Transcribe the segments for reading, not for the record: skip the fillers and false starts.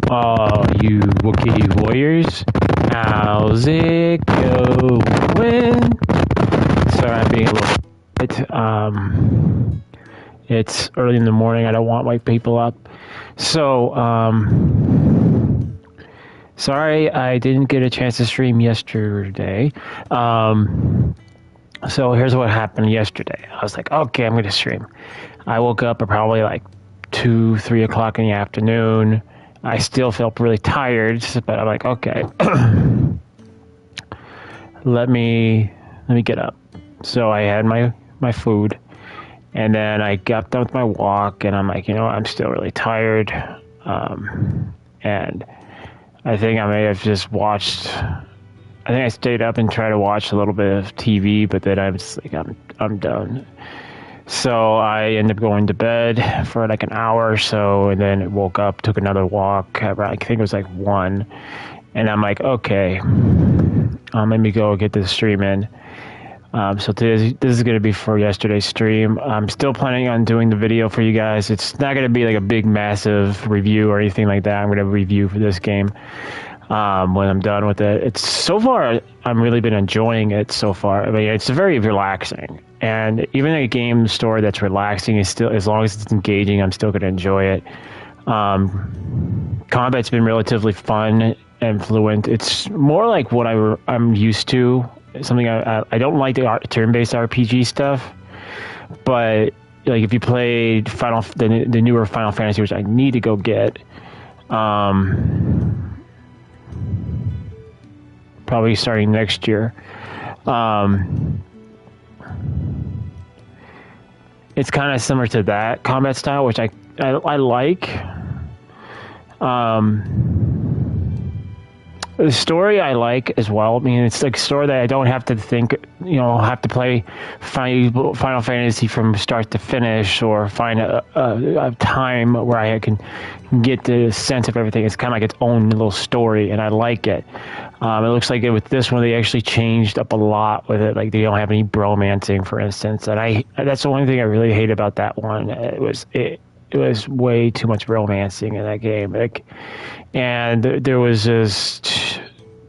all you Wookiee warriors. How's it going? Sorry, I'm being a little bit. It's early in the morning. I don't want white people up. So, sorry I didn't get a chance to stream yesterday. So here's what happened yesterday. I was like, okay, I'm going to stream. I woke up at probably like 2, 3 o'clock in the afternoon. I still felt really tired, but I'm like, okay, let me get up. So I had my food, and then I got done with my walk, and I'm like, you know what, I'm still really tired, and I think I may have just watched. I think I stayed up and tried to watch a little bit of TV, but then I was like, I'm done. So I ended up going to bed for like an hour or so, and then woke up, took another walk. I think it was like 1, and I'm like, okay, let me go get this stream in. So this is going to be for yesterday's stream. I'm still planning on doing the video for you guys. It's not going to be like a big, massive review or anything like that. I'm going to review for this game when I'm done with it. It's so far, I've really been enjoying it so far. I mean, it's very relaxing. And even a game story that's relaxing is still, as long as it's engaging, I'm still going to enjoy it. Combat's been relatively fun and fluent. It's more like what I'm used to. Something I don't like the turn-based RPG stuff, but like if you played the newer Final Fantasy, which I need to go get, probably starting next year. It's kind of similar to that combat style, which I like. The story I like as well. I mean, it's like a story that I don't have to think, have to play Final Fantasy from start to finish, or find a time where I can get the sense of everything. It's kind of like its own little story, and I like it. It looks like with this one, they actually changed up a lot with it. Like they don't have any bromancing, for instance, and that's the only thing I really hate about that one. It was way too much romancing in that game. And there was just,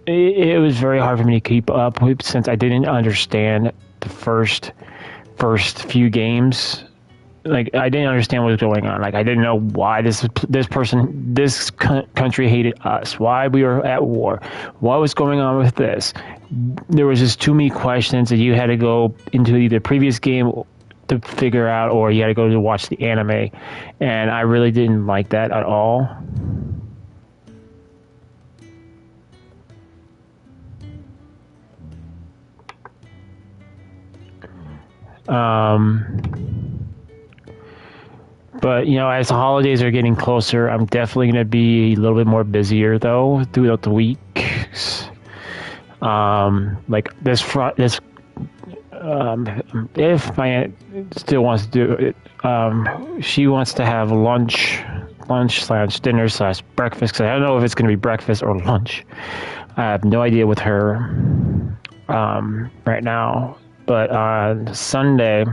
it was very hard for me to keep up with, since I didn't understand the first few games. Like I didn't understand what was going on. Like I didn't know why this country hated us, why we were at war, what was going on with this. There was just too many questions that you had to go into either previous game to figure out, or you had to go to watch the anime, and I really didn't like that at all. But as the holidays are getting closer, I'm definitely going to be a little bit more busier though throughout the weeks. Like if my aunt still wants to do it, she wants to have lunch/dinner/breakfast, because I don't know if it's going to be breakfast or lunch. I have no idea with her right now. But on Sunday,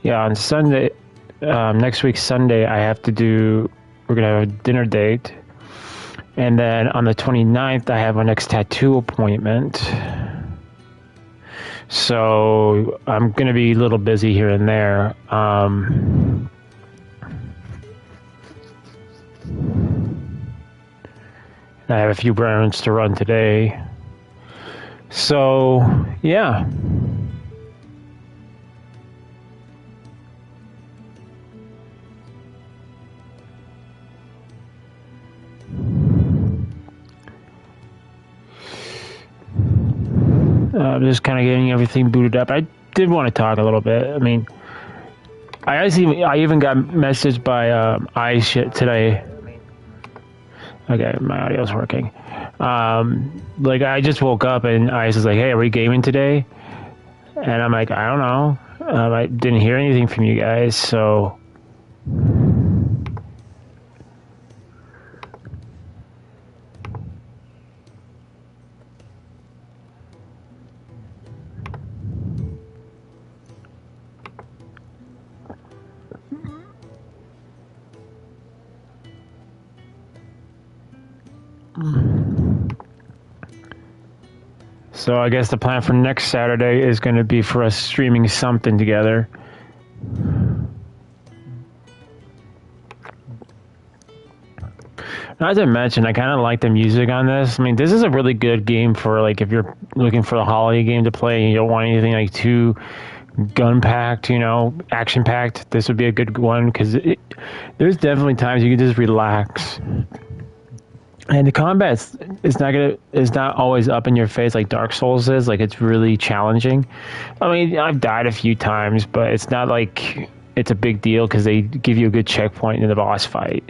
next week Sunday, we're going to have a dinner date. And then on the 29th, I have my next tattoo appointment. So I'm going to be a little busy here and there. I have a few errands to run today. So, yeah. Just kind of getting everything booted up. I did want to talk a little bit. I mean, I even got messaged by Ice today. Okay, my audio's working. Like I just woke up and Ice was like, "Hey, are we gaming today?" And I'm like, "I don't know. I didn't hear anything from you guys, so." So I guess the plan for next Saturday is going to be for us streaming something together. Not to mention, I kind of like the music on this. I mean, this is a really good game for, like, if you're looking for a holiday game to play and you don't want anything, like, too gun-packed, you know, action-packed. This would be a good one, because there's definitely times you can just relax. And the combat is not always up in your face like Dark Souls is. Like, it's really challenging. I mean, I've died a few times, but it's not like it's a big deal because they give you a good checkpoint in the boss fight.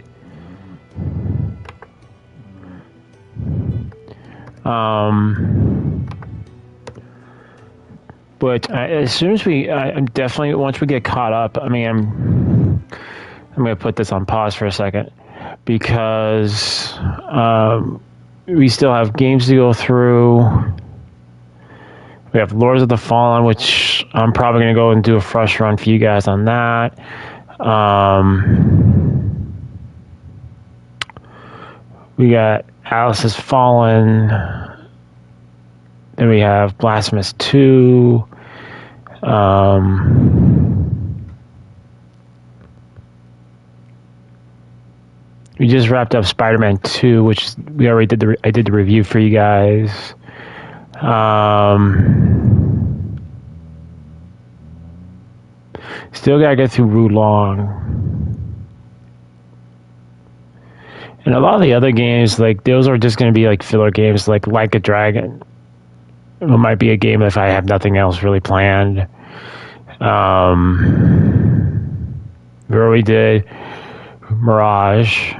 But as soon as I'm definitely, once we get caught up, I mean, I'm gonna put this on pause for a second because we still have games to go through. We have Lords of the Fallen, which I'm probably gonna go and do a fresh run for you guys on that. We got Alice Has Fallen. Then we have Blasphemous 2. We just wrapped up Spider-Man 2, which we already did. I did the review for you guys. Still gotta get through Wulong. And a lot of the other games, like, those are just going to be like filler games, like a Dragon. It might be a game if I have nothing else really planned. We already did Mirage.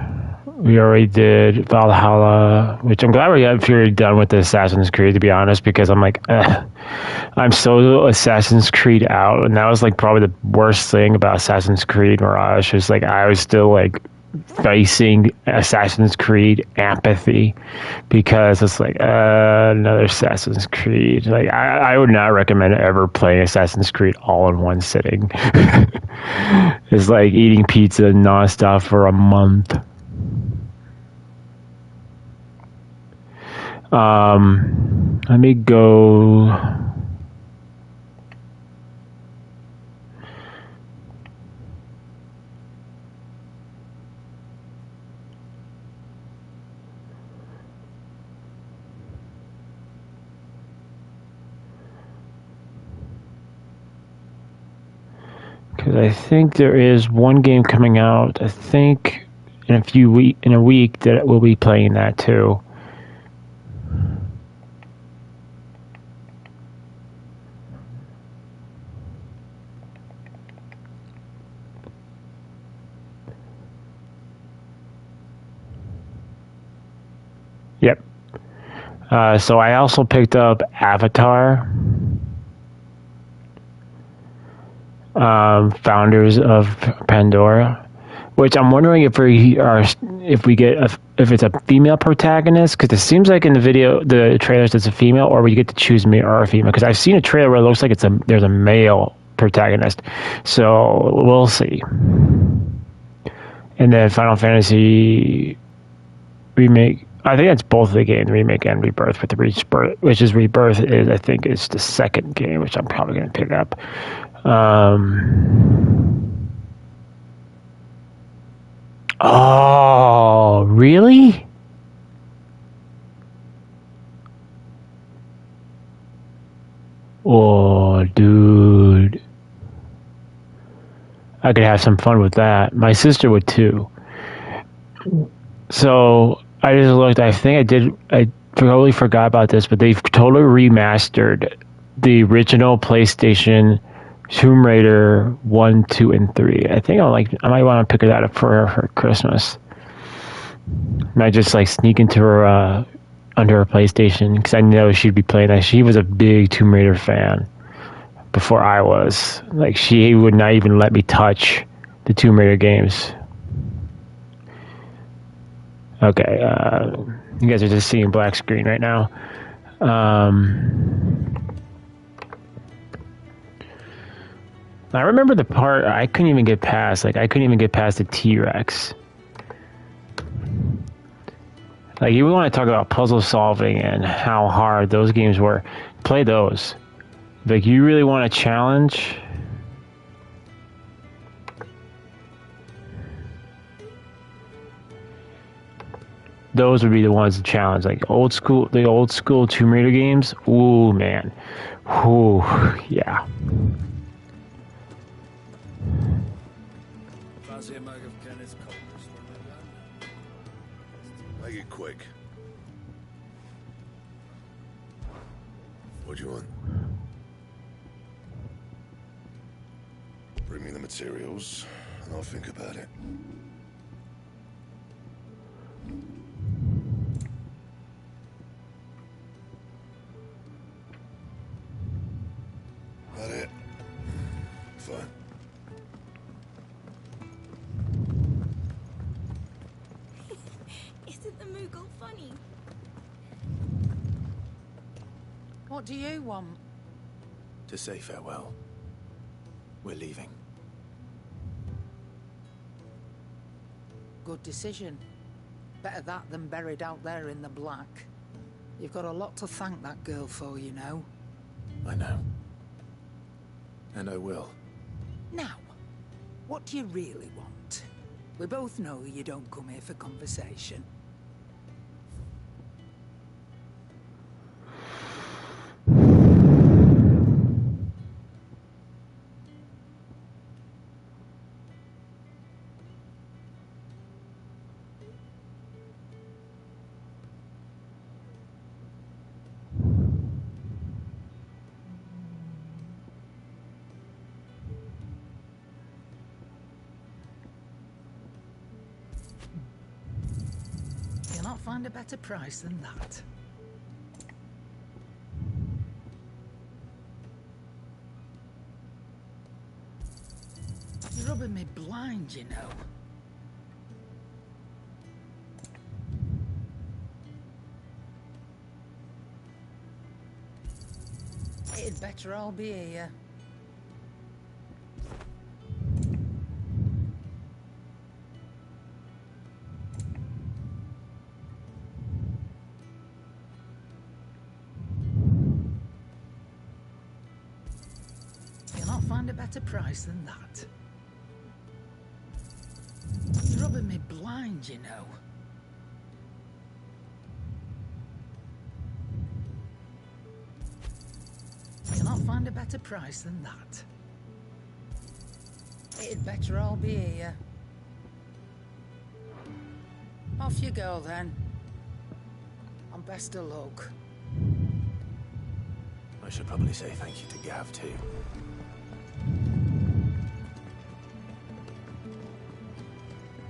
We already did Valhalla, which I'm glad we got already done with the Assassin's Creed, to be honest, because I'm like, I'm so Assassin's Creed out. And that was like probably the worst thing about Assassin's Creed Mirage is like I was still like facing Assassin's Creed apathy because it's like another Assassin's Creed. Like I would not recommend ever playing Assassin's Creed all in one sitting. It's like eating pizza nonstop for a month. Let me go. Because I think there is one game coming out. I think in a week that we'll be playing that too. Yep. So I also picked up Avatar. Founders of Pandora, which I'm wondering if it's a female protagonist, because it seems like in the trailers it's a female, or we get to choose me or a female. Because I've seen a trailer where it looks like there's a male protagonist, so we'll see. And then Final Fantasy remake. I think that's both the games, remake and rebirth. With the rebirth, I think is the second game, which I'm probably going to pick up. Oh, really? Oh, dude. I could have some fun with that. My sister would too. So I just looked. I totally forgot about this, but they've totally remastered the original PlayStation Tomb Raider 1, 2, and 3. I think I might want to pick that up for her Christmas. Might just like sneak into her under her PlayStation, because I know she'd be playing that. She was a big Tomb Raider fan before I was. Like, she would not even let me touch the Tomb Raider games. Okay, you guys are just seeing black screen right now. I remember the part I couldn't even get past. Like, I couldn't even get past the T-Rex. Like, you want to talk about puzzle solving and how hard those games were. Play those. Like, you really want a challenge? Those would be the ones to challenge. Like, the old school Tomb Raider games. Ooh, man. Ooh, yeah. Fancy a mug of Kenneth's coldest one, my man? Make it quick. What do you want? Bring me the materials, and I'll think about it. That it? Fine. Isn't the Moogle funny? What do you want? To say farewell. We're leaving. Good decision. Better that than buried out there in the black. You've got a lot to thank that girl for, you know. I know. And I will. Now, what do you really want? We both know you don't come here for conversation. You'll not find a better price than that. You're rubbing me blind, you know. It'd better all be here. You'll not find a better price than that. You're rubbing me blind, you know. You'll not find a better price than that. It'd better all be here. Off you go then. And best of luck. I should probably say thank you to Gav, too.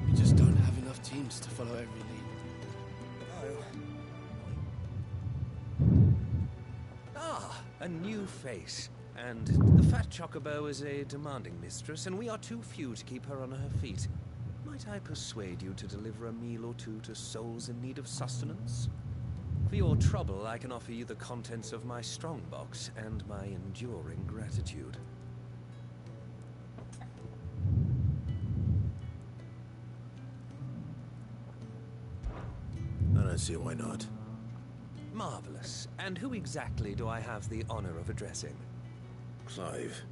We just don't have enough teams to follow every lead. A new face. And the fat chocobo is a demanding mistress, and we are too few to keep her on her feet. Might I persuade you to deliver a meal or two to souls in need of sustenance? For your trouble, I can offer you the contents of my strongbox and my enduring gratitude. I don't see why not. Marvelous. And who exactly do I have the honor of addressing? Clive.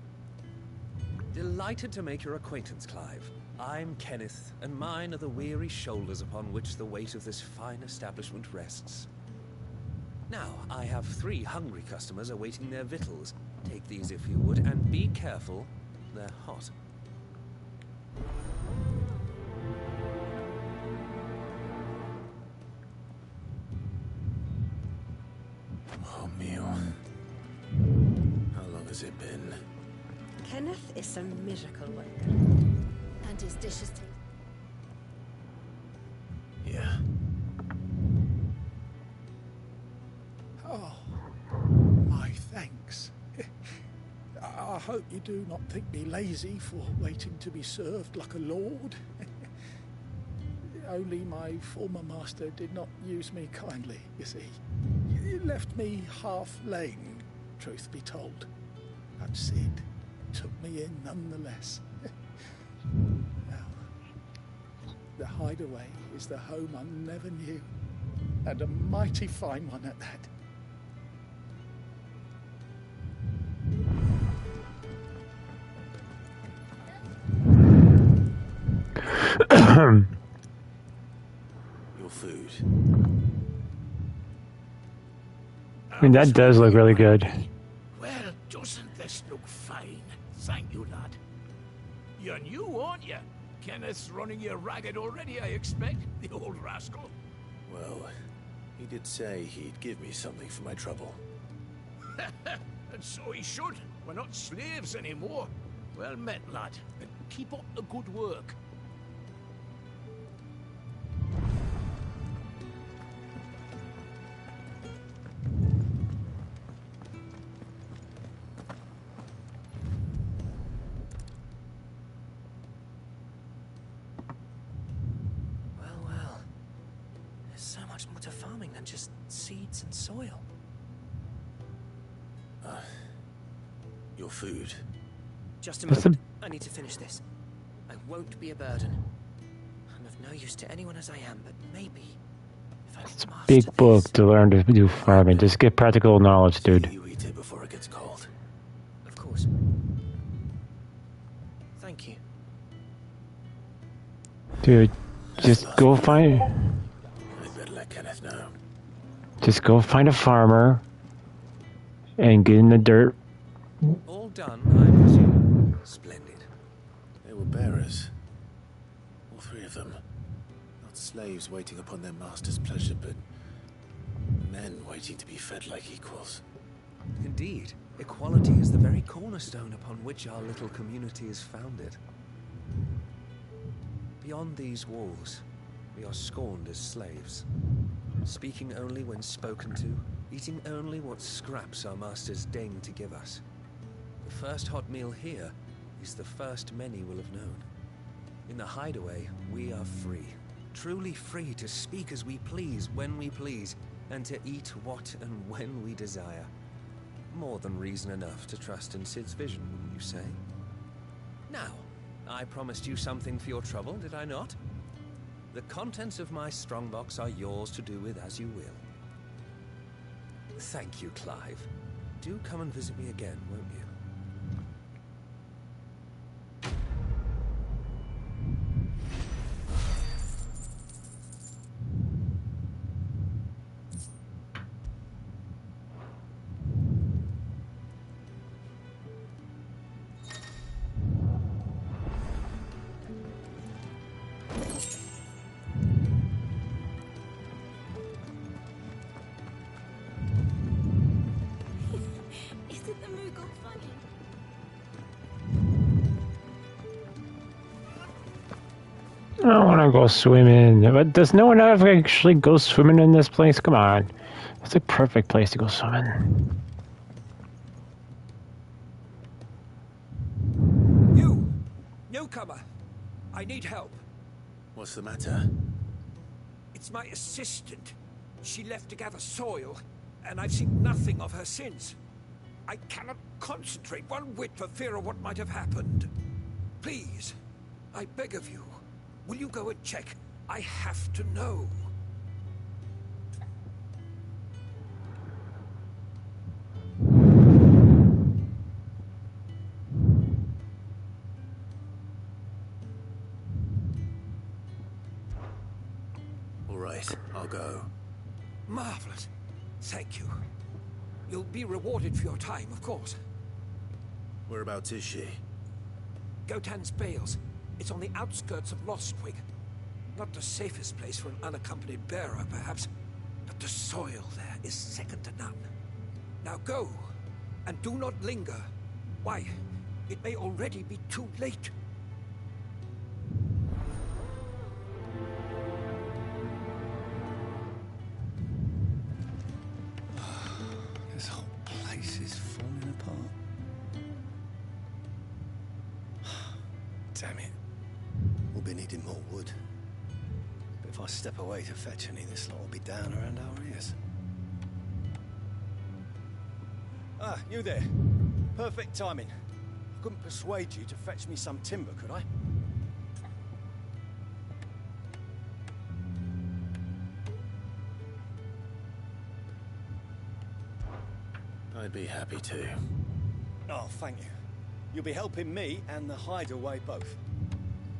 Delighted to make your acquaintance, Clive. I'm Kenneth, and mine are the weary shoulders upon which the weight of this fine establishment rests. Now, I have 3 hungry customers awaiting their victuals. Take these if you would, and be careful, they're hot. Oh, meal. How long has it been? Kenneth is a miracle worker. And his dishes taste. Yeah. Oh, my thanks. I hope you do not think me lazy for waiting to be served like a lord. Only my former master did not use me kindly, you see. He left me half lame, truth be told. But Sid took me in nonetheless. Now, the hideaway is the home I never knew. And a mighty fine one at that. Your food. I mean, that does look really good. Well, doesn't this look fine? Thank you, lad. You're new, aren't you? Kenneth's running you ragged already, I expect, the old rascal. Well, he did say he'd give me something for my trouble. And so he should. We're not slaves anymore. Well met, lad. And keep up the good work. Well. There's so much more to farming than just seeds and soil. Your food. Just a That's moment. I need to finish this. I won't be a burden. I'm of no use to anyone as I am, but maybe if I could master Big book this. to learn to do farming. Just get practical knowledge, dude. You eat it before it gets cold. Of course. Thank you. Dude, just go find... I'd better let Kenneth know. Just go find a farmer and get in the dirt. All done, I presume. Splendid. They were bearers. All three of them. Not slaves waiting upon their master's pleasure, but men waiting to be fed like equals. Indeed, equality is the very cornerstone upon which our little community is founded. Beyond these walls, we are scorned as slaves, speaking only when spoken to, eating only what scraps our masters deign to give us. The first hot meal here is the first many will have known. In the hideaway, we are free, truly free to speak as we please, when we please, and to eat what and when we desire. More than reason enough to trust in Sid's vision, wouldn't you say? Now, I promised you something for your trouble, did I not? The contents of my strongbox are yours to do with as you will. Thank you, Clive. Do come and visit me again, won't you? Isn't the Moogle funny? I want to go swimming. But does no one ever actually go swimming in this place? Come on. It's a perfect place to go swimming. You! Newcomer! I need help. What's the matter? It's my assistant. She left to gather soil, and I've seen nothing of her since. I cannot concentrate one whit for fear of what might have happened. Please, I beg of you, will you go and check? I have to know. All right, I'll go. Marvelous. Thank you. You'll be rewarded for your time, of course. Whereabouts is she? Gotan's Bales. It's on the outskirts of Lostwig. Not the safest place for an unaccompanied bearer, perhaps, but the soil there is second to none. Now go, and do not linger. Why, it may already be too late. This whole place is falling apart. Damn it. We'll be needing more wood. But if I step away to fetch any, this lot will be down around our ears. Ah, you there. Perfect timing. I couldn't persuade you to fetch me some timber, could I? I'd be happy to. Oh, thank you. You'll be helping me and the hideaway both.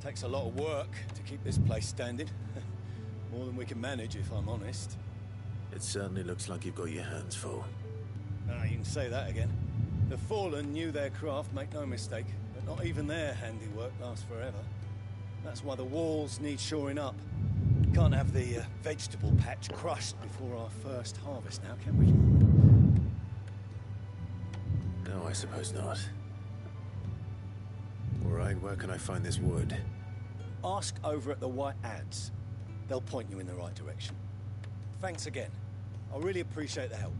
Takes a lot of work to keep this place standing. More than we can manage, if I'm honest. It certainly looks like you've got your hands full. Ah, you can say that again. The Fallen knew their craft, make no mistake, but not even their handiwork lasts forever. That's why the walls need shoring up. Can't have the vegetable patch crushed before our first harvest now, can we? No, I suppose not. All right, where can I find this wood? Ask over at the White Ads. They'll point you in the right direction. Thanks again. I really appreciate the help.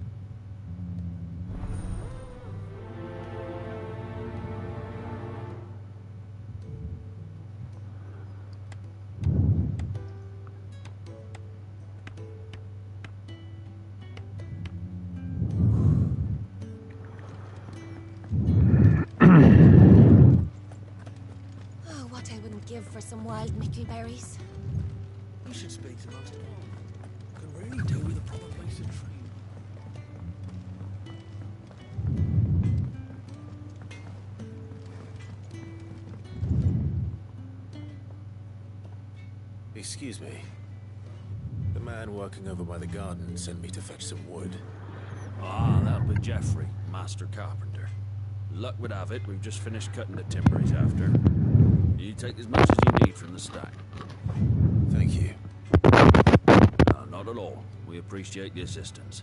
Oh, what I wouldn't give for some wild mickleberries. You should speak to Master Bond. Can really do with a proper place to train. Excuse me. The man working over by the garden sent me to fetch some wood. Ah, that'll be Geoffrey, Master Carpenter. Luck would have it, we've just finished cutting the timber he's after. You take as much as you need from the stack. Thank you. No, not at all. We appreciate the assistance.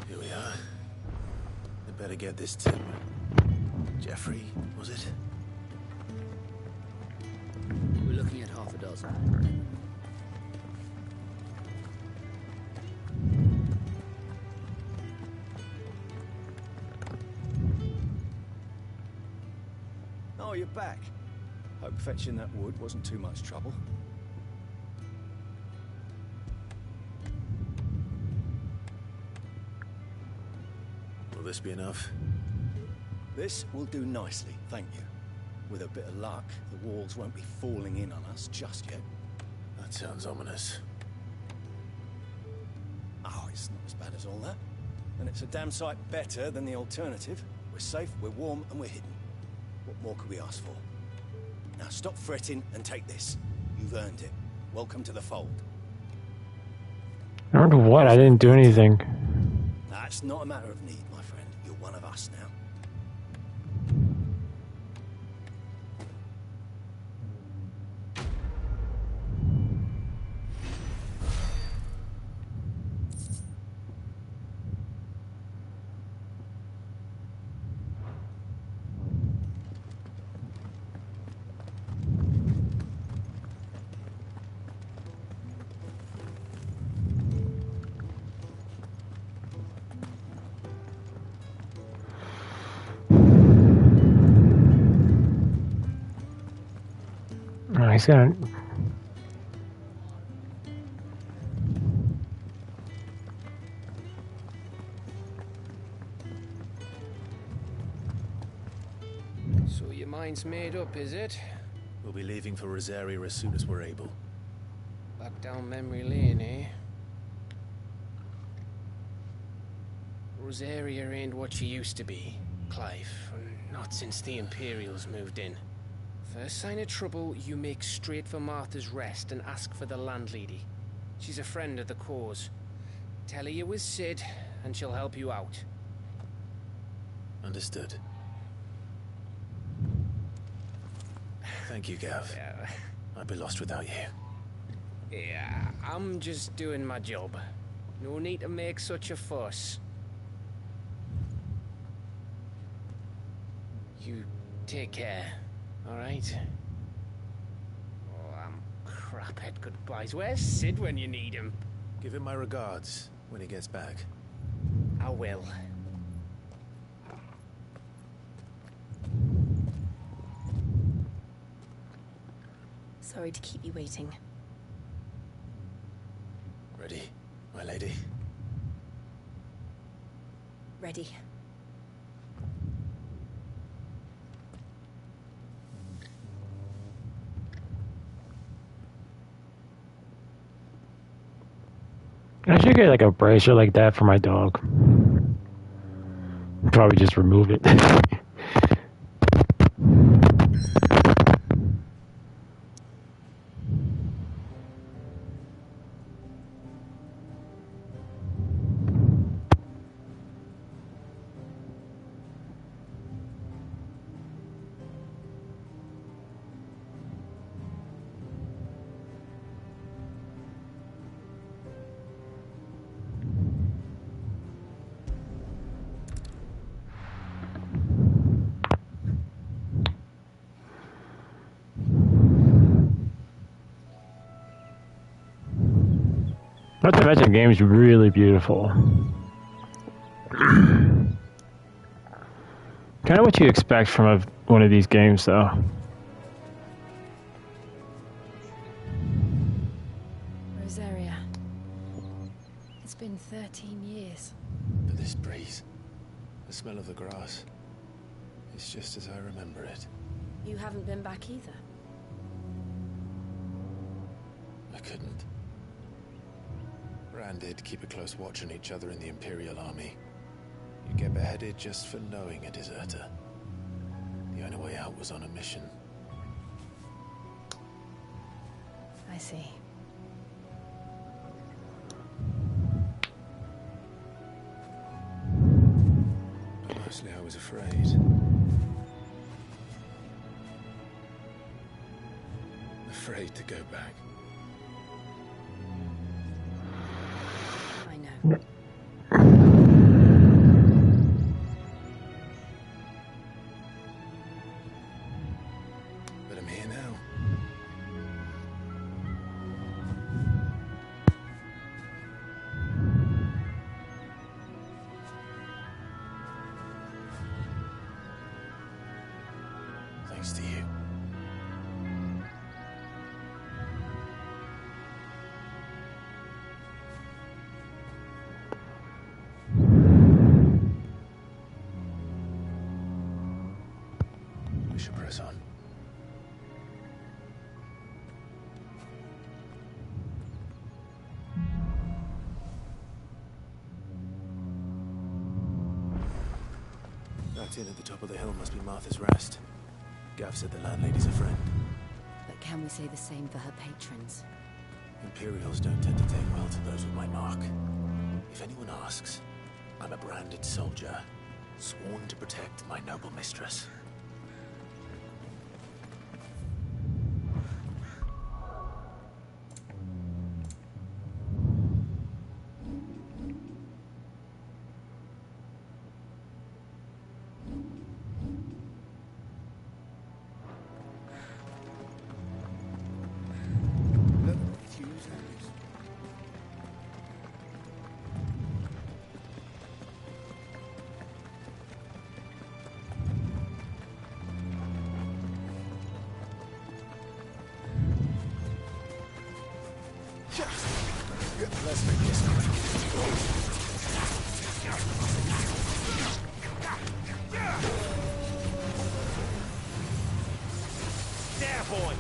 Here we are. I'd better get this timber. Geoffrey, was it? We're looking at half a dozen. Oh, you're back. Hope fetching that wood wasn't too much trouble. Will this be enough? This will do nicely, thank you. With a bit of luck, the walls won't be falling in on us just yet. That sounds ominous. Oh, it's not as bad as all that. And it's a damn sight better than the alternative. We're safe, we're warm, and we're hidden. What more could we ask for? Now stop fretting and take this. You've earned it. Welcome to the fold. I don't know what, I didn't do anything. That's not a matter of need, my friend. You're one of us now. Oh, he's gonna... So your mind's made up, is it? We'll be leaving for Rosaria as soon as we're able. Back down memory lane, eh? Rosaria ain't what she used to be, Clive. Not since the Imperials moved in. First sign of trouble, you make straight for Martha's Rest and ask for the landlady. She's a friend of the cause. Tell her you was Sid, and she'll help you out. Understood. Thank you, Gav. Yeah. I'd be lost without you. Yeah, I'm just doing my job. No need to make such a fuss. You take care, alright? Oh, I'm crap at goodbyes. Where's Sid when you need him? Give him my regards when he gets back. I will. Sorry to keep you waiting. Ready, my lady? Ready. I should get like a bracelet like that for my dog. Probably just remove it. Not to mention, the game's really beautiful. Kind of what you expect from one of these games, though. Rosaria. It's been 13 years. But this breeze, the smell of the grass, it's just as I remember it. You haven't been back either. I couldn't. Rand did keep a close watch on each other in the Imperial Army. You get beheaded just for knowing a deserter. The only way out was on a mission. I see. But mostly I was afraid. Afraid to go back. I know. But I'm here now. Thanks to you. We should press on. That inn at the top of the hill must be Martha's Rest. Gav said the landlady's a friend. But can we say the same for her patrons? Imperials don't tend to take well to those with my mark. If anyone asks, I'm a branded soldier, sworn to protect my noble mistress. Let's make this quick. There, boy!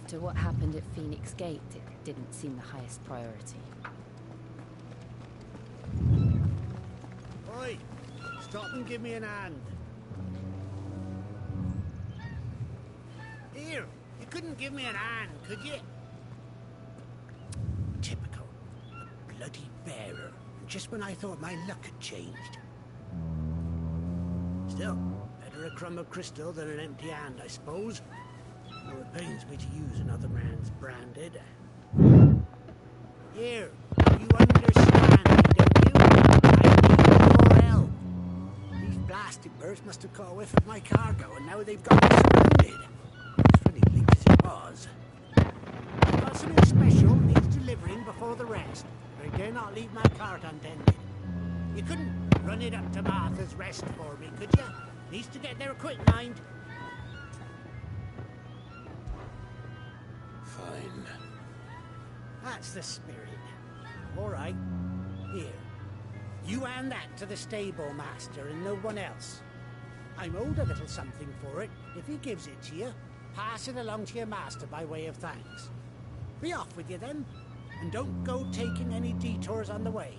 After what happened at Phoenix Gate, it didn't seem the highest priority. Oi! Stop and give me an hand. Here, you couldn't give me an hand, could you? Typical. A bloody bearer. Just when I thought my luck had changed. Still, better a crumb of crystal than an empty hand, I suppose. Though it pains me to use another man's branded. Here, you understand me, don't you? I need your help. These blasted birds must have caught a whiff of my cargo, and now they've got me surrounded. As funny leak as it was. I've got something special needs delivering before the rest. I dare not leave my cart untended. You couldn't run it up to Martha's Rest for me, could you? Needs to get there quick, mind. Fine. That's the spirit. All right. Here. You hand that to the stable master and no one else. I'm owed a little something for it. If he gives it to you, pass it along to your master by way of thanks. Be off with you then, and don't go taking any detours on the way.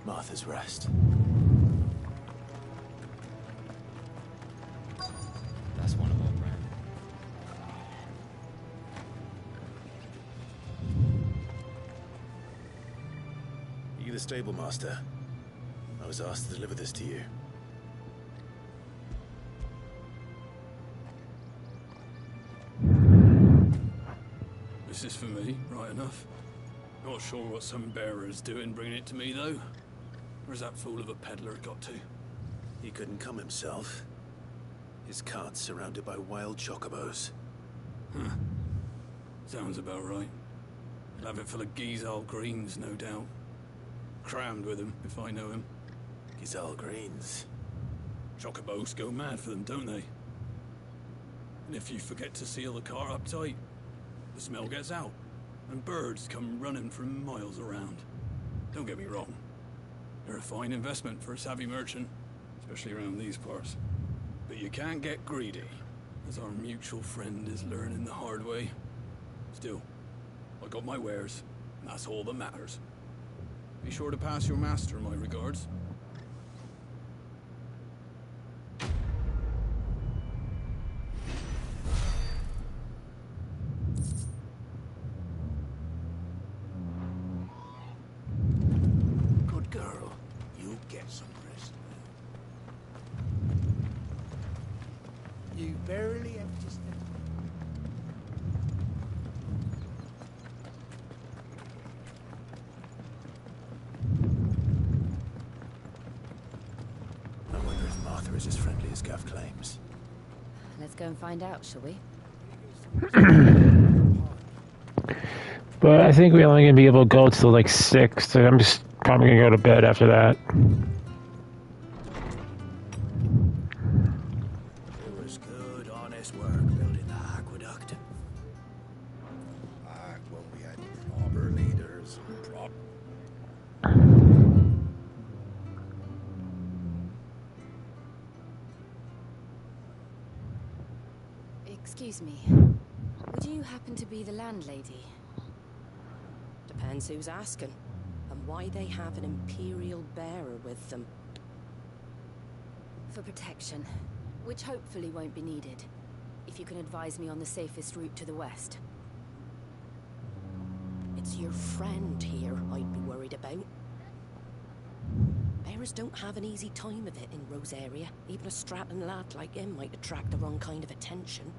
Martha's Rest. That's one of our brand. You the stable master? I was asked to deliver this to you. This is for me, right enough. Not sure what some bearer's doing bringing it to me, though. Where's that fool of a peddler got to? He couldn't come himself. His cart's surrounded by wild chocobos. Huh. Sounds about right. He'll have it full of Gizal greens, no doubt. Crammed with him, if I know him. Gizal greens? Chocobos go mad for them, don't they? And if you forget to seal the car up tight, the smell gets out, and birds come running from miles around. Don't get me wrong. They're a fine investment for a savvy merchant, especially around these parts. But you can't get greedy, as our mutual friend is learning the hard way. Still, I got my wares, and that's all that matters. Be sure to pass your master my regards. Good girl. You get some rest. You barely have to step. I wonder if Martha is as friendly as Gav claims. Let's go and find out, shall we? But I think we're only going to be able to go till like 6, so I'm just probably going to go to bed after that. It was good, honest work building the aqueduct. When we had proper leaders and proper... Excuse me. Would you happen to be the landlady? Depends who's asking. I'm why they have an Imperial bearer with them. For protection, which hopefully won't be needed. If you can advise me on the safest route to the west. It's your friend here I'd be worried about. Bearers don't have an easy time of it in Rose area. Even a Stratton lad like him might attract the wrong kind of attention.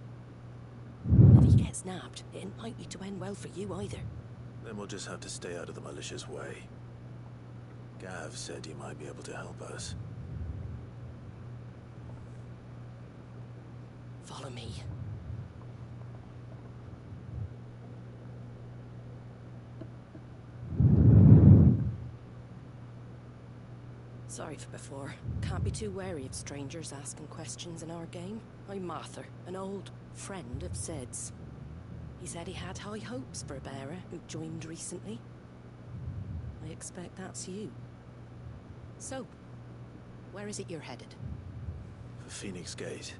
If he gets nabbed, it ain't likely to end well for you either. Then we'll just have to stay out of the malicious way. Gav said he might be able to help us. Follow me. Sorry for before. Can't be too wary of strangers asking questions in our game. I'm Martha, an old friend of Sid's. He said he had high hopes for a bearer who joined recently. I expect that's you. So, where is it you're headed? For Phoenix Gate.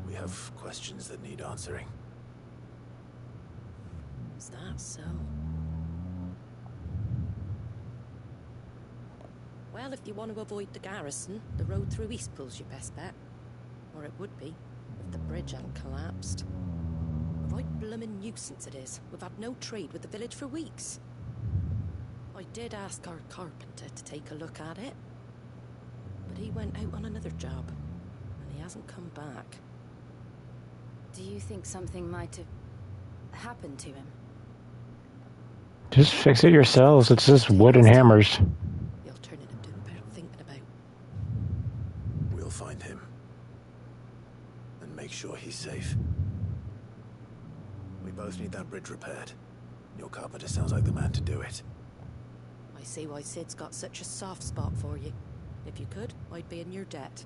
We have questions that need answering. Is that so? Well, if you want to avoid the garrison, the road through Eastpool's your best bet. Or it would be, if the bridge hadn't collapsed. A right bloomin' nuisance it is. We've had no trade with the village for weeks. I did ask our carpenter to take a look at it. But he went out on another job, and he hasn't come back. Do you think something might have happened to him? Just fix it yourselves. It's just wood and hammers. The alternative to bear thinking about. We'll find him. And make sure he's safe. We both need that bridge repaired. Your carpenter sounds like the man to do it. I see why Sid's got such a soft spot for you. If you could, I'd be in your debt.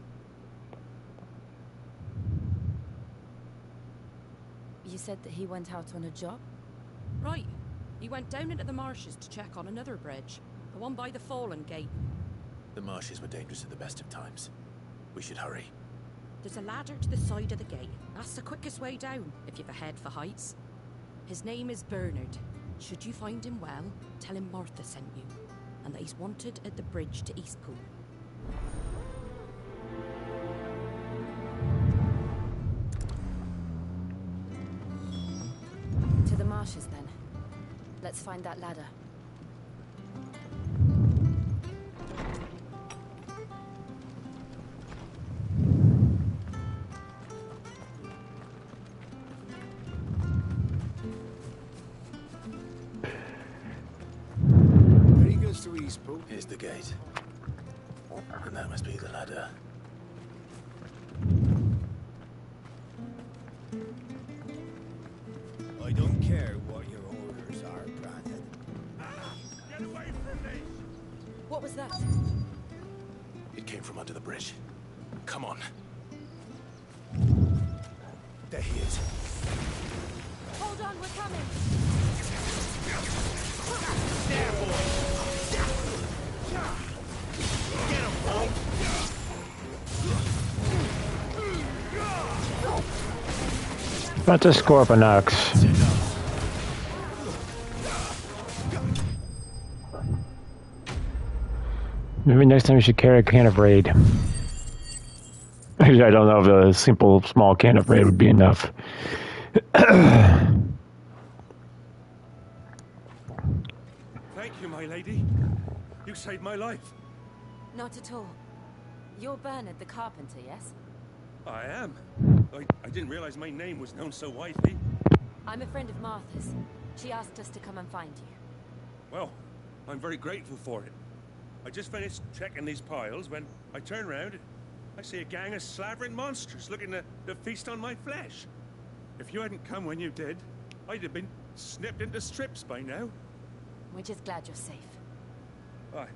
You said that he went out on a job? Right. He went down into the marshes to check on another bridge. The one by the Fallen Gate. The marshes were dangerous at the best of times. We should hurry. There's a ladder to the side of the gate. That's the quickest way down, if you've a head for heights. His name is Bernard. Should you find him well, tell him Martha sent you. And that he's wanted at the bridge to Eastpool. To the marshes, then. Let's find that ladder. Very good to Eastpool. Here's the gate. And that must be the ladder. I don't care what your orders are, Brandon. Get away from me! What was that? It came from under the bridge. Come on. There he is. Hold on, we're coming! There, boy! Get him, boy! Not to Scorpionox. Maybe next time you should carry a can of Raid. Actually, I don't know if a simple small can of Raid would be enough. Thank you, my lady. You saved my life. Not at all. You're Bernard the carpenter, yes? I am. I didn't realize my name was known so widely. I'm a friend of Martha's. She asked us to come and find you. Well, I'm very grateful for it. I just finished checking these piles when I turn around and I see a gang of slavering monsters looking to feast on my flesh. If you hadn't come when you did, I'd have been snipped into strips by now. We're just glad you're safe. I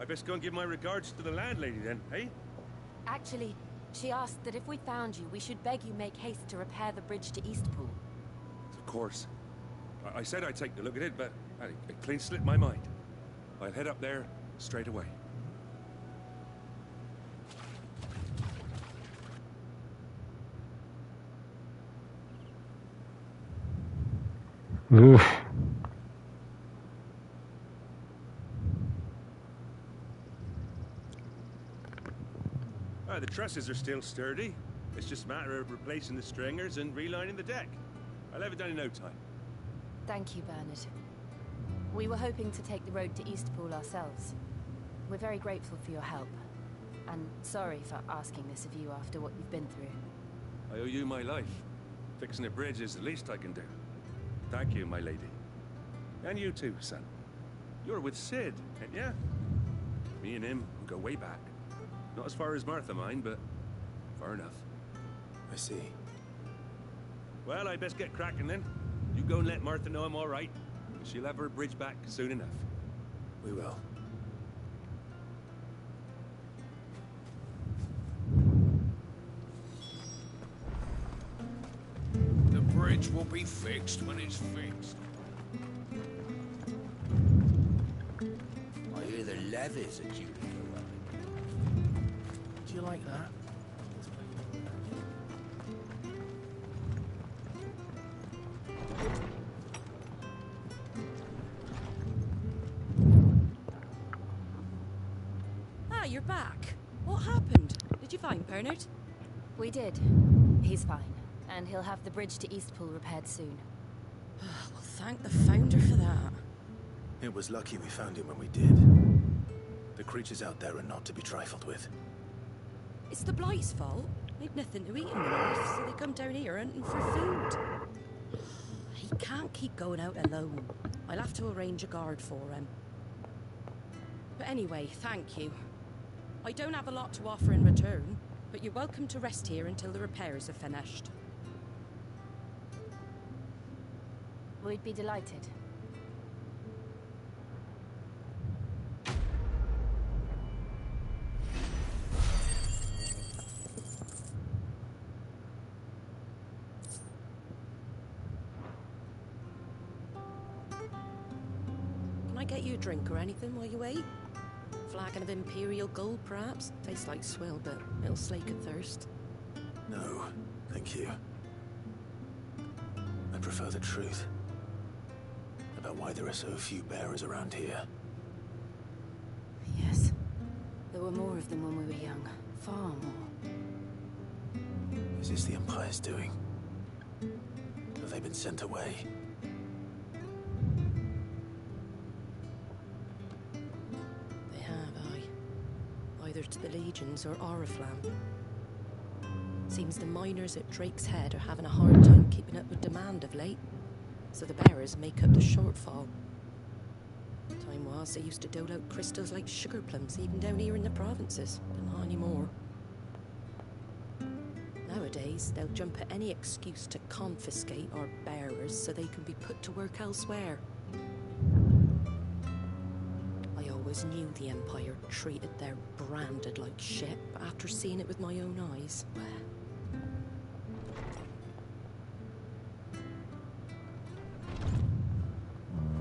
best go and give my regards to the landlady then, eh? Actually, she asked that if we found you, we should beg you make haste to repair the bridge to Eastpool. Of course. I said I'd take a look at it, but it clean slipped my mind. I'll head up there straight away. Oof. the trusses are still sturdy. It's just a matter of replacing the stringers and relining the deck. I'll have it done in no time. Thank you, Bernard. We were hoping to take the road to Eastpool ourselves. We're very grateful for your help. And sorry for asking this of you after what you've been through. I owe you my life. Fixing a bridge is the least I can do. Thank you, my lady. And you too, son. You're with Sid, ain't ya? Me and him go way back. Not as far as Martha, mind, but far enough. I see. Well, I best get cracking then. You go and let Martha know I'm all right. She'll have her bridge back soon enough. We will. The bridge will be fixed when it's fixed. I hear the levies are due to go up. Do you like that? Ah, you're back. What happened? Did you find Bernard? We did. He's fine. And he'll have the bridge to Eastpool repaired soon. Well, thank the Founder for that. It was lucky we found him when we did. The creatures out there are not to be trifled with. It's the Blight's fault. They've nothing to eat in the north, so they come down here hunting for food. He can't keep going out alone. I'll have to arrange a guard for him. But anyway, thank you. I don't have a lot to offer in return, but you're welcome to rest here until the repairs are finished. We'd be delighted. Can I get you a drink or anything while you wait? Flagon of Imperial Gold, perhaps? Tastes like swill, but it'll slake a thirst. No, thank you. I prefer the truth about why there are so few bearers around here. Yes. There were more of them when we were young. Far more. Is this the Empire's doing? Have they been sent away? They have, aye. Either to the Legions or Oriflamme. Seems the miners at Drake's Head are having a hard time keeping up with demand of late, so the bearers make up the shortfall. Time was they used to dole out crystals like sugar plums even down here in the provinces, but not anymore. Nowadays, they'll jump at any excuse to confiscate our bearers so they can be put to work elsewhere. I always knew the Empire treated their branded like shit, but after seeing it with my own eyes, well...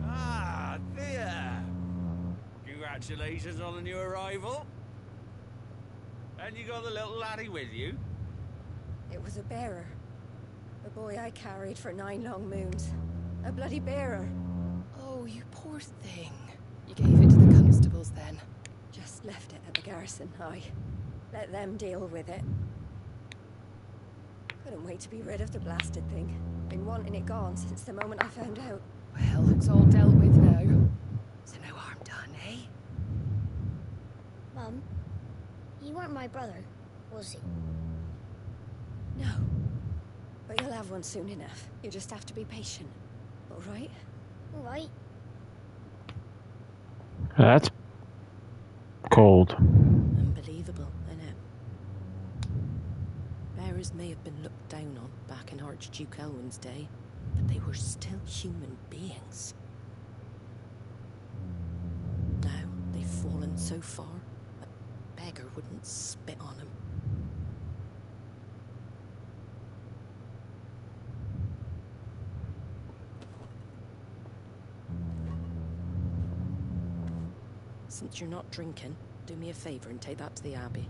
Ah, Thea! Congratulations on the new arrival. And you got the little laddie with you? It was a bearer. A boy I carried for 9 long moons. A bloody bearer. Oh, you poor thing. You gave it to the constables then? Just left it at the garrison, aye. Let them deal with it. Couldn't wait to be rid of the blasted thing. Been wanting it gone since the moment I found out. Well, it's all dealt with now. So no harm done, eh? Mum, you weren't my brother, was he? No. But you'll have one soon enough. You just have to be patient. All right? All right. That's cold. Unbelievable, innit? Bearers may have been looked down on back in Archduke Elwin's day, but they were still human beings. Now they've fallen so far, a beggar wouldn't spit on them. Since you're not drinking, do me a favor and take that to the Abbey.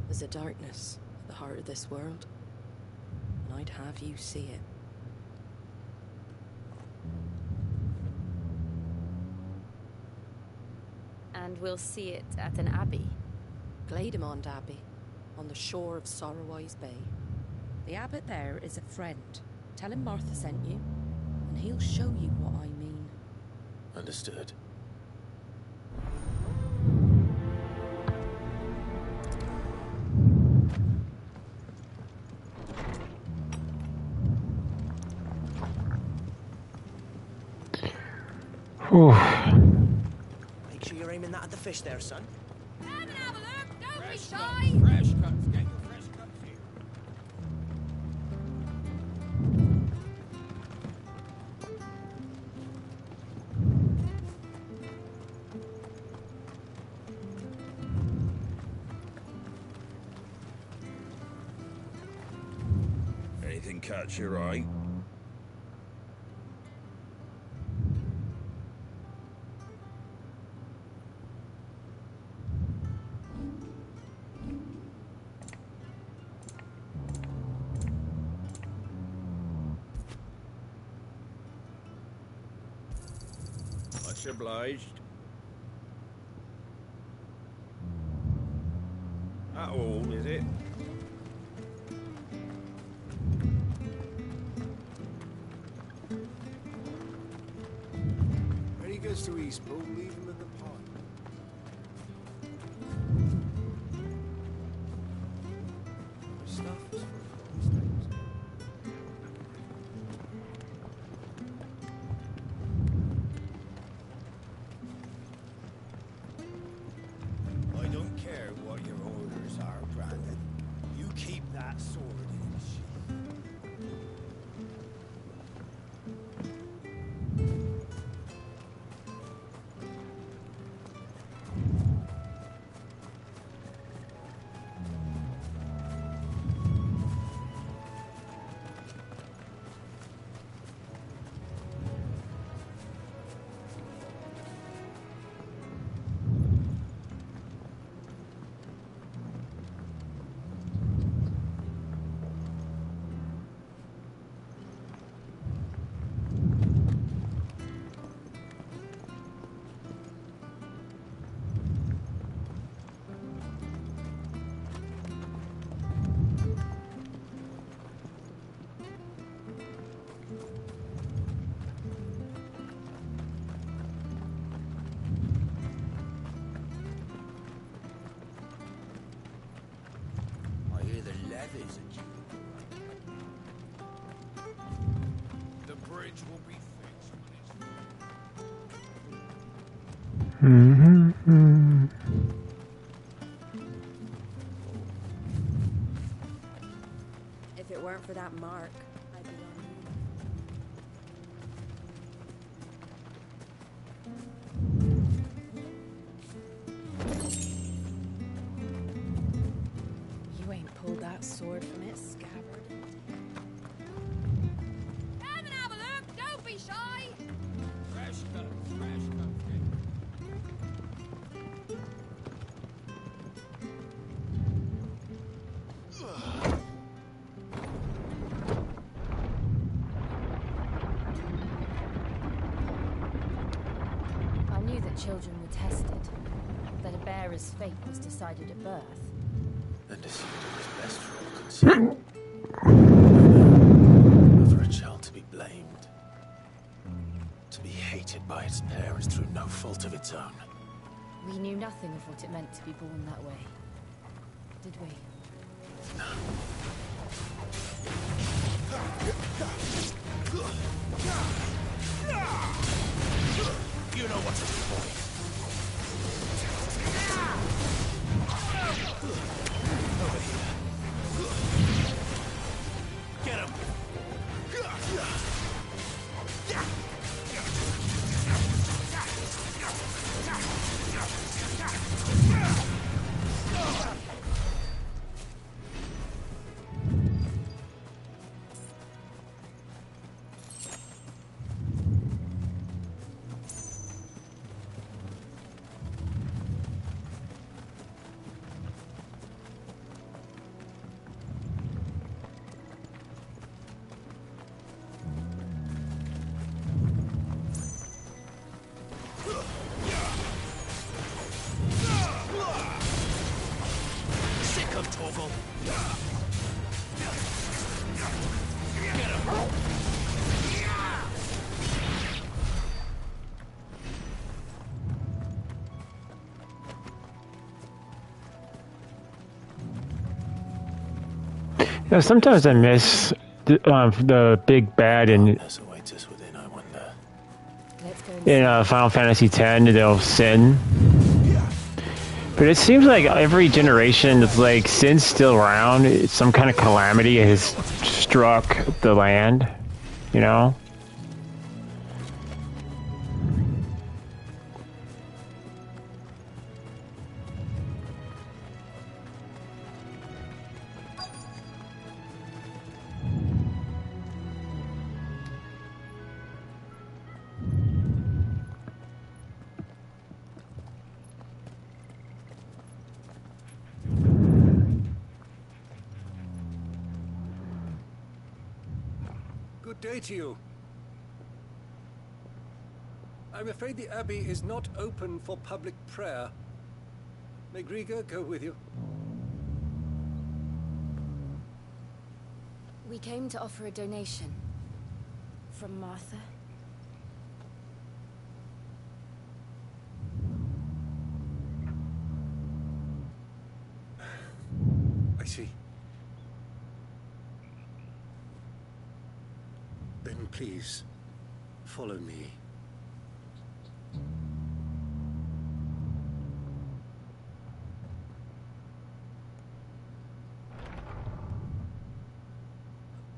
There's a darkness at the heart of this world, and I'd have you see it. And we'll see it at an abbey? Glaidemond Abbey, on the shore of Sorrowwise Bay. The abbot there is a friend. Tell him Martha sent you, and he'll show you what I mean. Understood. Whew. Make sure you're aiming that at the fish there, son. Come and have a look, don't Fresh be cuts, shy! fresh cuts. Get your fresh cuts here. Anything catch your eye? Much obliged. At home, is it? When he goes to Eastpool, leave him in the pond. Stuff is for these things. I don't care what your orders are, Brandon. You keep that sword in its sheath. I hear the levies are due. The bridge will be fixed when it's Mm-hmm. If it weren't for that mark, I'd be on You ain't pulled that sword from its scabbard. Come and have a look, don't be shy! fresh cuts, fresh cuts. I knew that children were tested, that a bearer's fate was decided at birth. And assumed it was best for all concerned. For a child to be blamed. To be hated by its parents through no fault of its own. We knew nothing of what it meant to be born that way, did we? You know what to do, boy. Over here. Get him! You know, sometimes I miss the big bad in awaits us within, I wonder. Final Fantasy X. They'll sin, but it seems like every generation it's like sin's still around. Some kind of calamity has struck the land. You know. Good day to you. I'm afraid the Abbey is not open for public prayer. May Griga go with you? We came to offer a donation. From Martha. I see. Then please, follow me.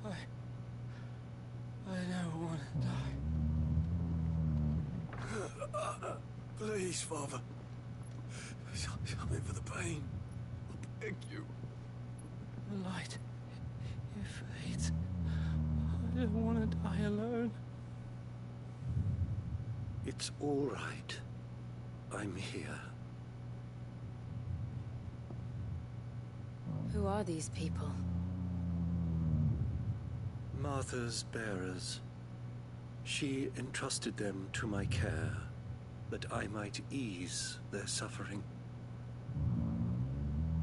I don't want to die. Please, Father. Something for the pain. I beg you. The light. It fades. I don't want to die alone. It's all right. I'm here. Who are these people? Martha's bearers. She entrusted them to my care, that I might ease their suffering.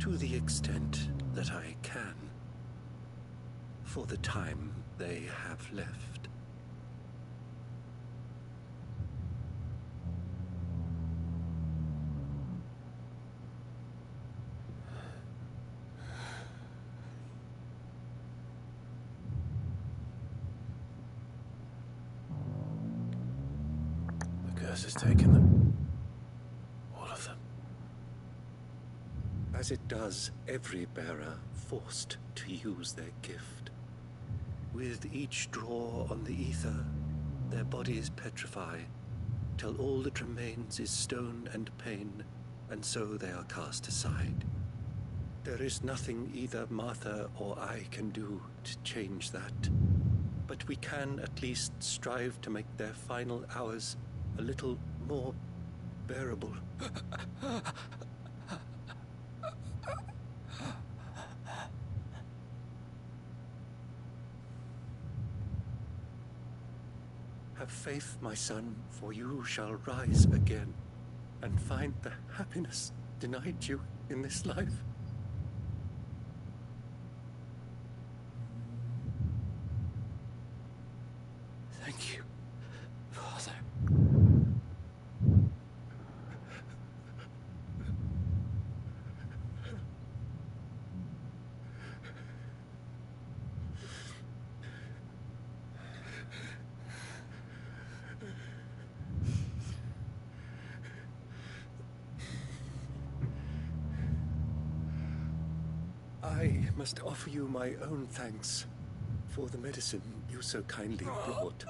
To the extent that I can. For the time they have left. The curse has taken them. All of them. As it does every bearer forced to use their gift. With each draw on the ether, their bodies petrify, till all that remains is stone and pain, and so they are cast aside. There is nothing either Martha or I can do to change that, but we can at least strive to make their final hours a little more bearable. Have faith, my son, for you shall rise again and find the happiness denied you in this life. Thank you, Father. I must offer you my own thanks for the medicine you so kindly brought.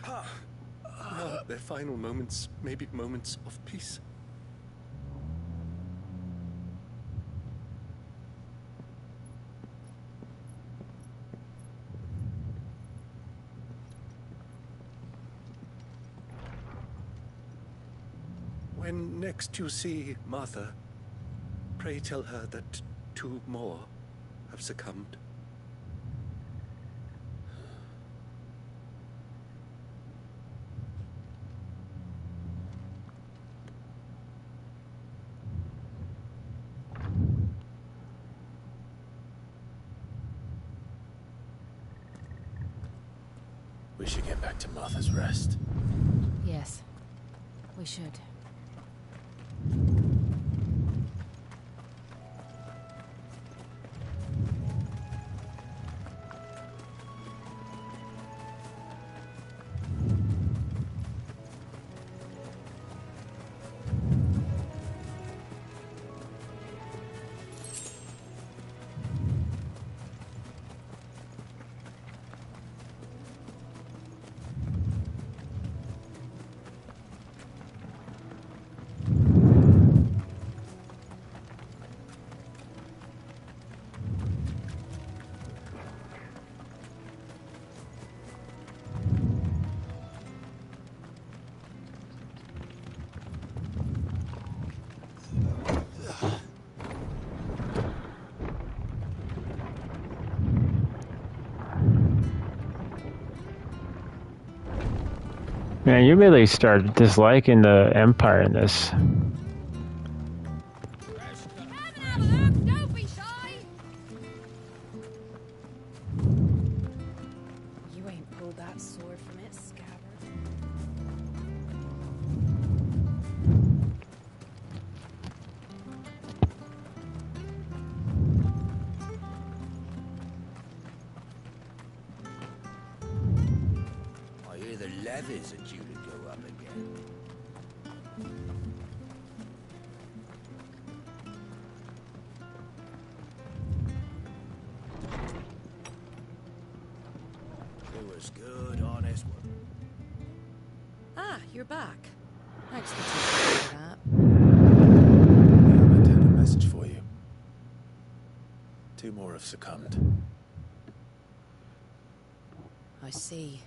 Now, their final moments may be moments of peace. When next you see Martha, pray tell her that 2 more have succumbed. We should get back to Martha's Rest. Yes, we should. Man, you really started disliking the Empire in this. Don't be shy! You ain't pulled that sword from its scabbard. I hear the levies are due to go up again. It was good, honest work. Ah, you're back. Thanks for taking that. Abbott had a message for you. 2 more have succumbed. I see.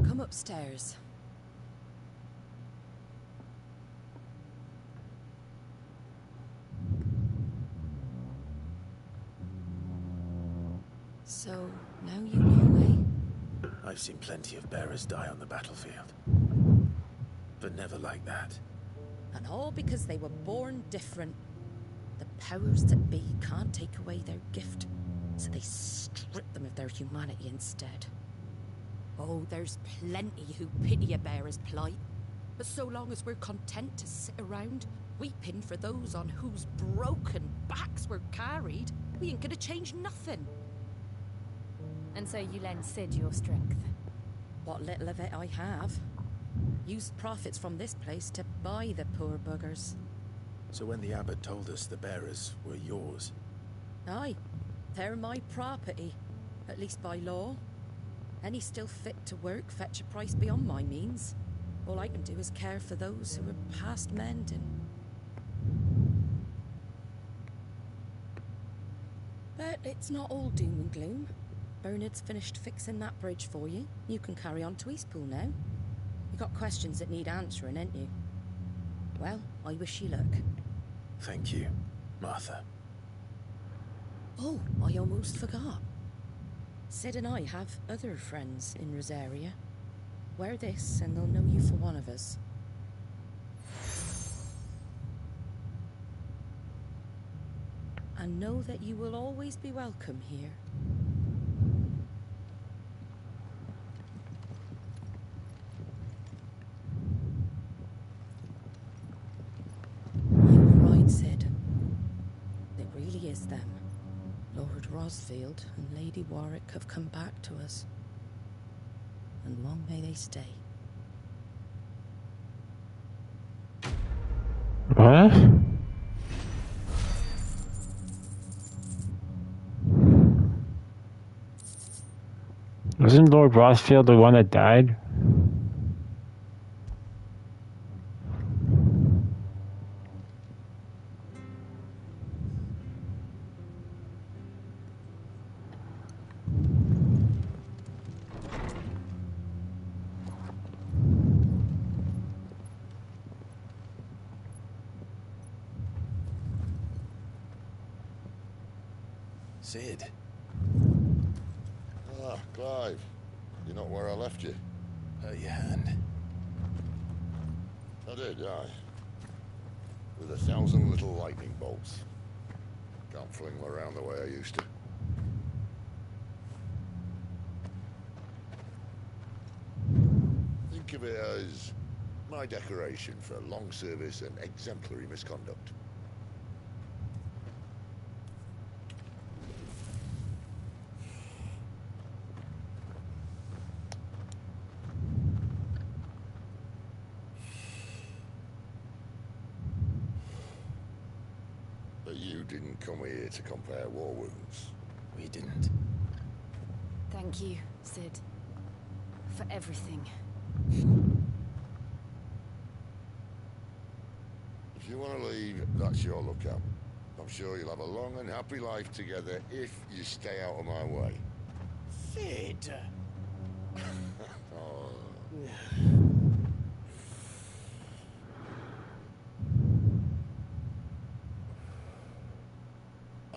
Come upstairs. So, now you know, eh? I've seen plenty of bearers die on the battlefield. But never like that. And all because they were born different. The powers that be can't take away their gift, so they strip them of their humanity instead. Oh, there's plenty who pity a bearer's plight. But so long as we're content to sit around, weeping for those on whose broken backs we're carried, we ain't gonna change nothing. And so you lend Sid your strength? What little of it I have. Used profits from this place to buy the poor buggers. So when the abbot told us the bearers were yours... Aye, they're my property, at least by law. Any still fit to work fetch a price beyond my means. All I can do is care for those who are past mending. But it's not all doom and gloom. Bernard's finished fixing that bridge for you. You can carry on to Eastpool now. You got questions that need answering, ain't you? Well, I wish you luck. Thank you, Martha. Oh, I almost forgot. Sid and I have other friends in Rosaria. Wear this and they'll know you for one of us. And know that you will always be welcome here. You were right, Sid. It really is them. Lord Rosfield and Lady Warwick have come back to us. And long may they stay. What? Wasn't Lord Rosfield the one that died? Sid. Ah, Clive. You're not where I left you. Hurt your hand. I did, aye. With 1,000 little lightning bolts. Can't fling them around the way I used to. think of it as my decoration for long service and exemplary misconduct. But you didn't come here to compare war wounds. We didn't. Thank you, Sid. For everything. If you want to leave, that's your lookout. I'm sure you'll have a long and happy life together if you stay out of my way. Sid! Oh.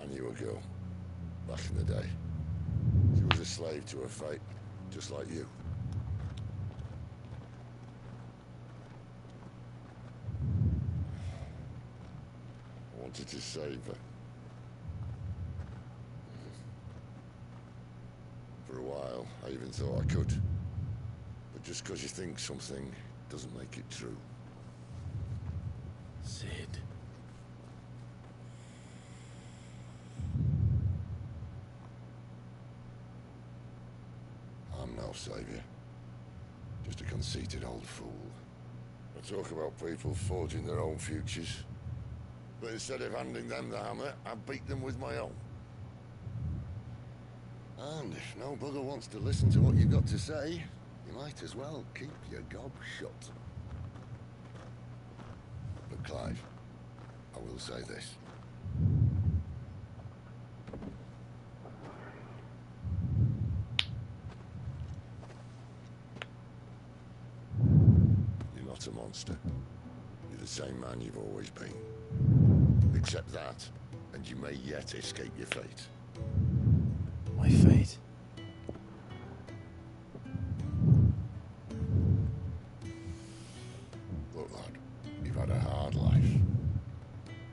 I knew a girl, back in the day. She was a slave to her fate, just like you. I wanted to save her. For a while, I even thought I could. But just because you think something doesn't make it true. Sid. I'm no savior. Just a conceited old fool. I talk about people forging their own futures. But instead of handing them the hammer, I beat them with my own. And if no bugger wants to listen to what you've got to say, you might as well keep your gob shut. But Clive, I will say this. You're not a monster. You're the same man you've always been. Accept that, and you may yet escape your fate. My fate? Look, lad, you've had a hard life.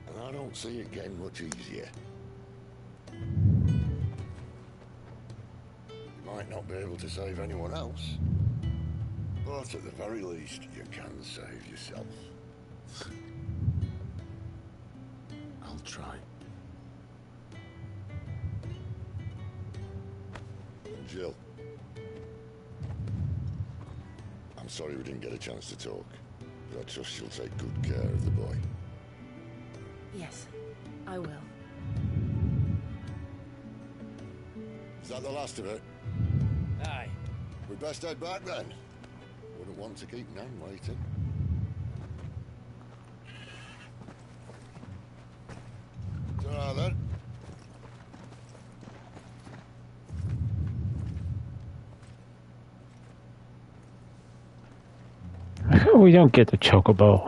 And I don't see it getting much easier. You might not be able to save anyone else, but at the very least, you can save yourself. I'll try. And Jill, I'm sorry we didn't get a chance to talk, but I trust she'll take good care of the boy. Yes, I will. Is that the last of it? Aye. We'd best head back then. Wouldn't want to keep Nan waiting. Ta-ra then. We don't get the chocobo.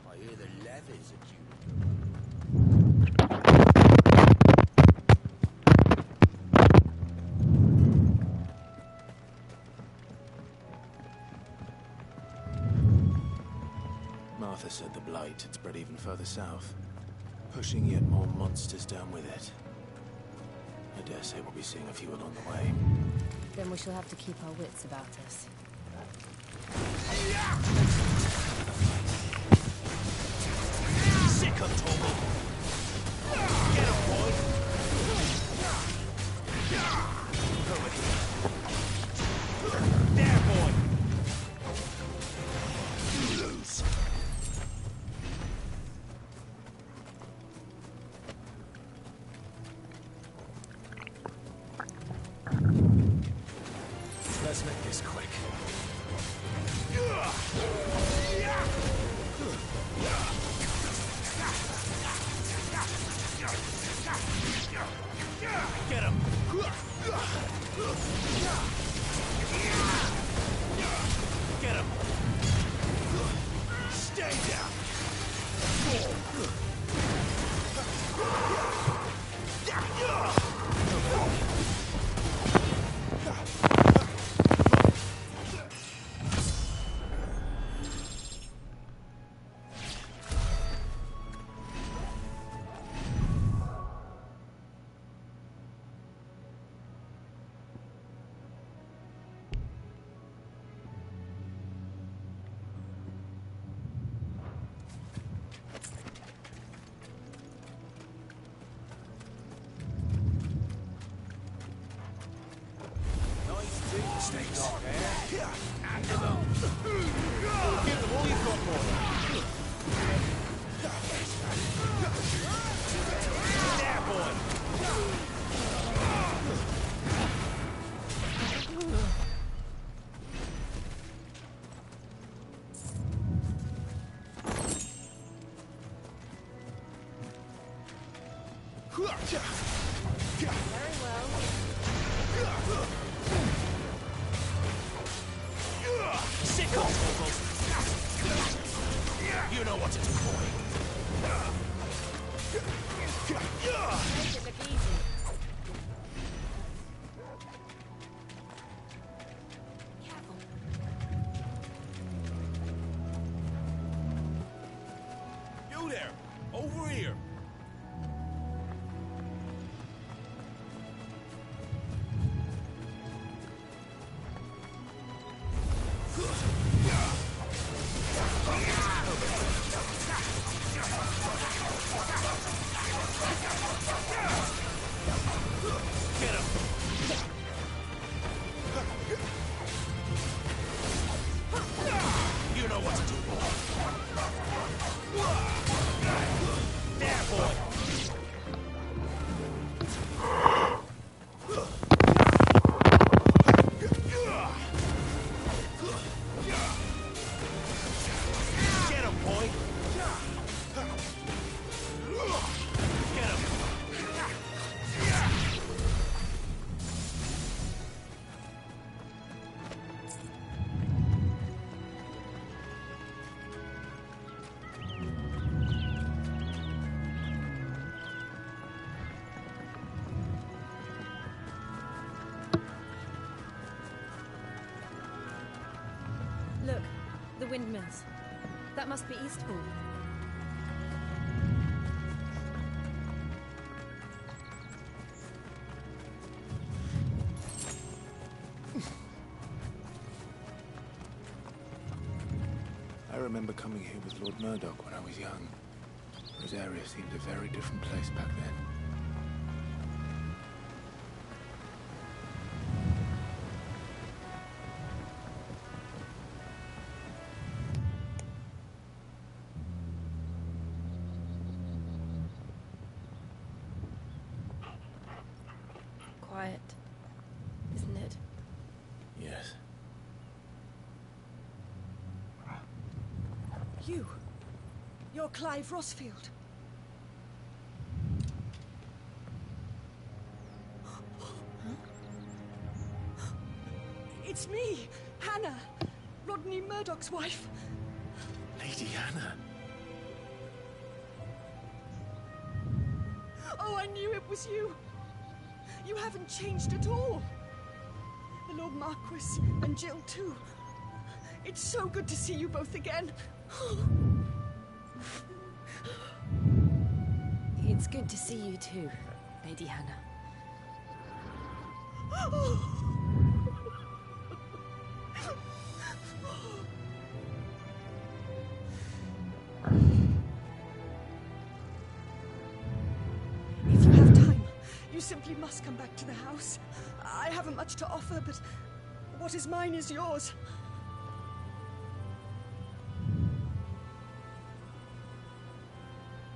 I hear the levies at you. Martha said the blight had spread even further south, pushing yet more monsters down with it. I dare say we'll be seeing a few along the way. Then we shall have to keep our wits about us. Sick of Tomo. Get him, boy. Over here. There, boy. You lose. Let's make this quick. mistakes. And give them all you've got, boy. There, boy. Very well. Sit comfortable. You know what to do, boy. Make it look easy. Careful. You there, over here. You know what to do. There, boy. Get him, boy. Get him. Look, the windmills. That must be Eastpool. I remember coming here with Lord Murdoch when I was young. Rosaria seemed a very different place back then. Quiet, isn't it? Yes. You're Clive Rossfield. It's me, Hannah, Rodney Murdoch's wife. Lady Hannah. Oh, I knew it was you. You haven't changed at all. The Lord Marquis and Jill too. It's so good to see you both again. It's good to see you too, Lady Hannah. If you have time, you simply must come back to the house. I haven't much to offer, but what is mine is yours.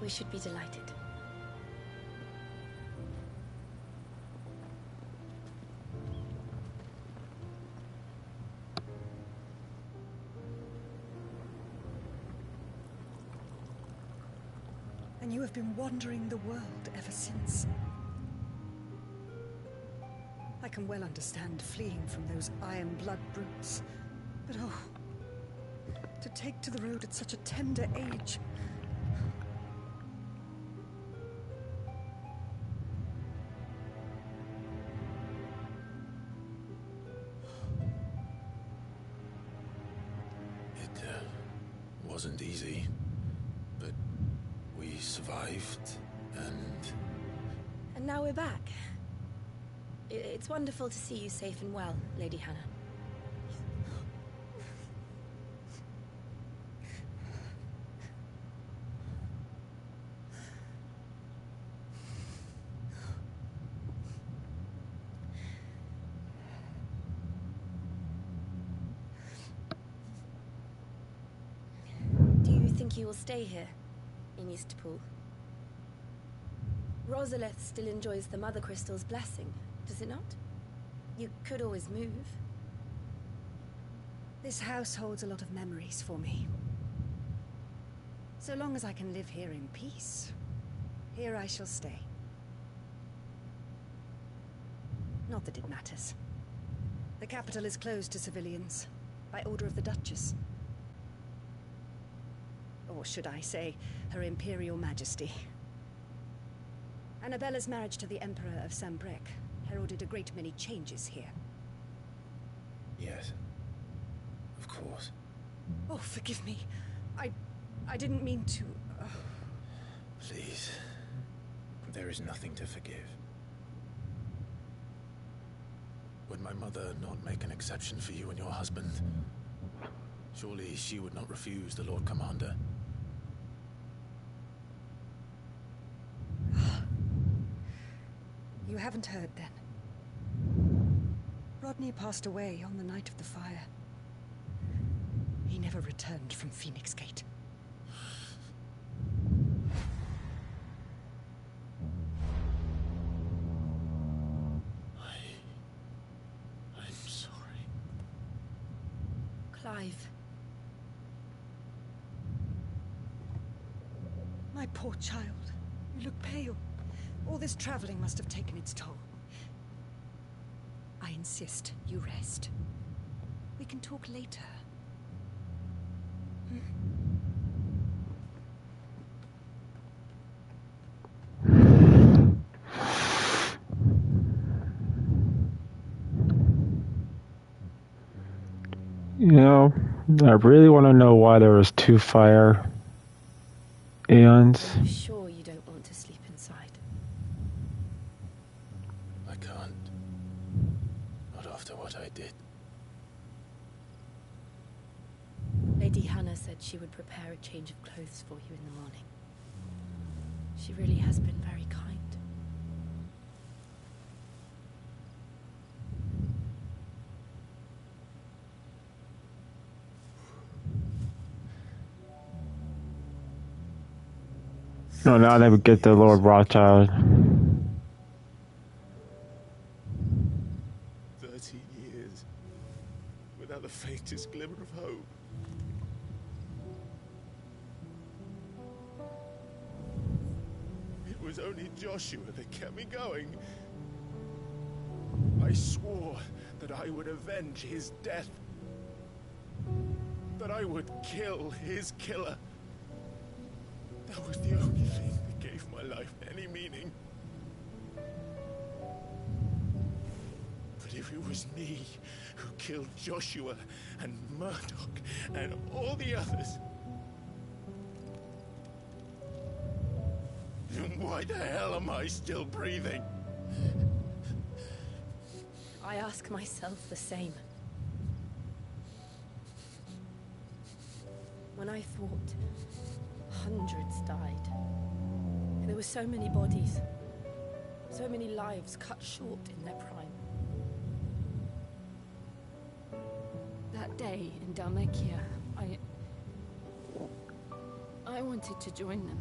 We should be delighted. And you have been wandering the world ever since. I can well understand fleeing from those iron blood brutes. But oh, to take to the road at such a tender age. It wasn't easy, but we survived, and... And now we're back. It's wonderful to see you safe and well, Lady Hannah. Wookiee will stay here, in Eastpool. Rosalith still enjoys the Mother Crystal's blessing, does it not? You could always move. This house holds a lot of memories for me. So long as I can live here in peace, here I shall stay. Not that it matters. The capital is closed to civilians, by order of the Duchess. Or should I say, Her Imperial Majesty. Annabella's marriage to the Emperor of Sambrec heralded a great many changes here. Yes. Of course. Oh, forgive me. I didn't mean to... Please. There is nothing to forgive. Would my mother not make an exception for you and your husband? Surely she would not refuse the Lord Commander. You haven't heard, then. Rodney passed away on the night of the fire. He never returned from Phoenix Gate. I'm sorry. Clive. My poor child. You look pale. All this traveling must have taken its toll. I insist you rest. We can talk later. You know, I really want to know why there was 2 fire aeons. Are you sure you don't want to sleep inside? I can't. Not after what I did. Lady Hannah said she would prepare a change of clothes for you in the morning. She really has been very kind. No, now they would get the Lord Rothschild. 13 years. Without the faintest glimmer of hope. It was only Joshua that kept me going. I swore that I would avenge his death. That I would kill his killer. That was the only thing that gave my life any meaning. But if it was me who killed Joshua and Murdoch and all the others, then why the hell am I still breathing? I ask myself the same. When I thought hundreds died, there were so many bodies, so many lives cut short in their prime. That day in Dalmekia, I wanted to join them.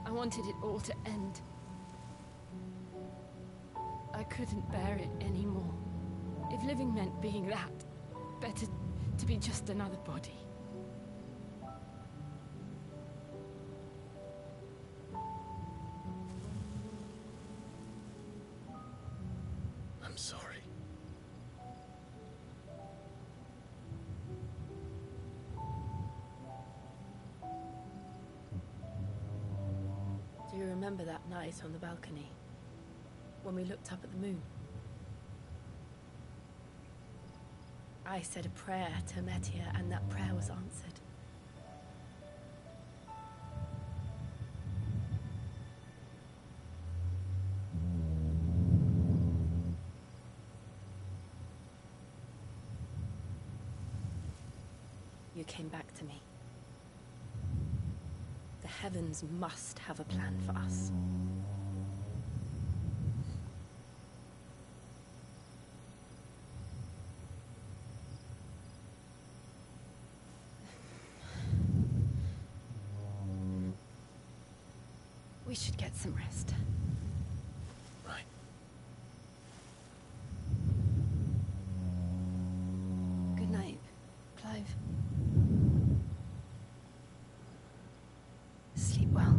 I wanted it all to end. I couldn't bear it anymore. If living meant being that, better to be just another body. I'm sorry. Do you remember that night on the balcony, when we looked up at the moon? I said a prayer to Metia, and that prayer was answered. You came back to me. The heavens must have a plan for us. We should get some rest. Right. Good night, Clive. Sleep well.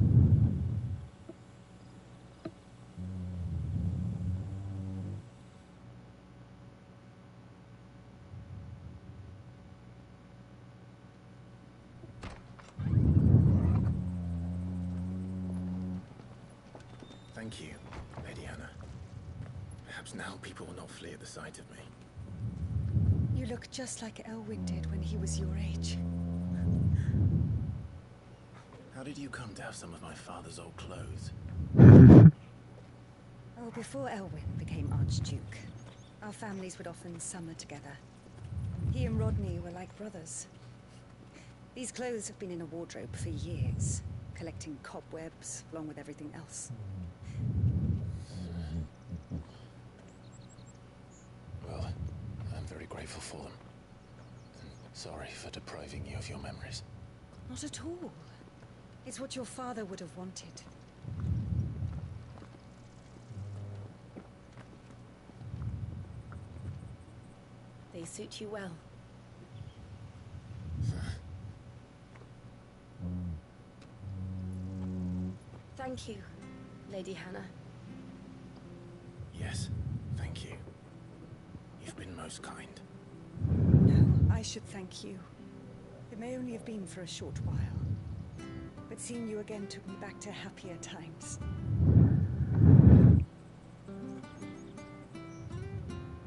Thank you, Lady Hannah. Perhaps now people will not flee at the sight of me. You look just like Elwyn did when he was your age. How did you come to have some of my father's old clothes? Oh, before Elwyn became Archduke, our families would often summer together. He and Rodney were like brothers. These clothes have been in a wardrobe for years, collecting cobwebs along with everything else. Well, I'm very grateful for them. And sorry for depriving you of your memories. Not at all. It's what your father would have wanted. They suit you well. Thank you, Lady Hannah. Yes, thank you. You've been most kind. No, I should thank you. It may only have been for a short while, but seeing you again took me back to happier times.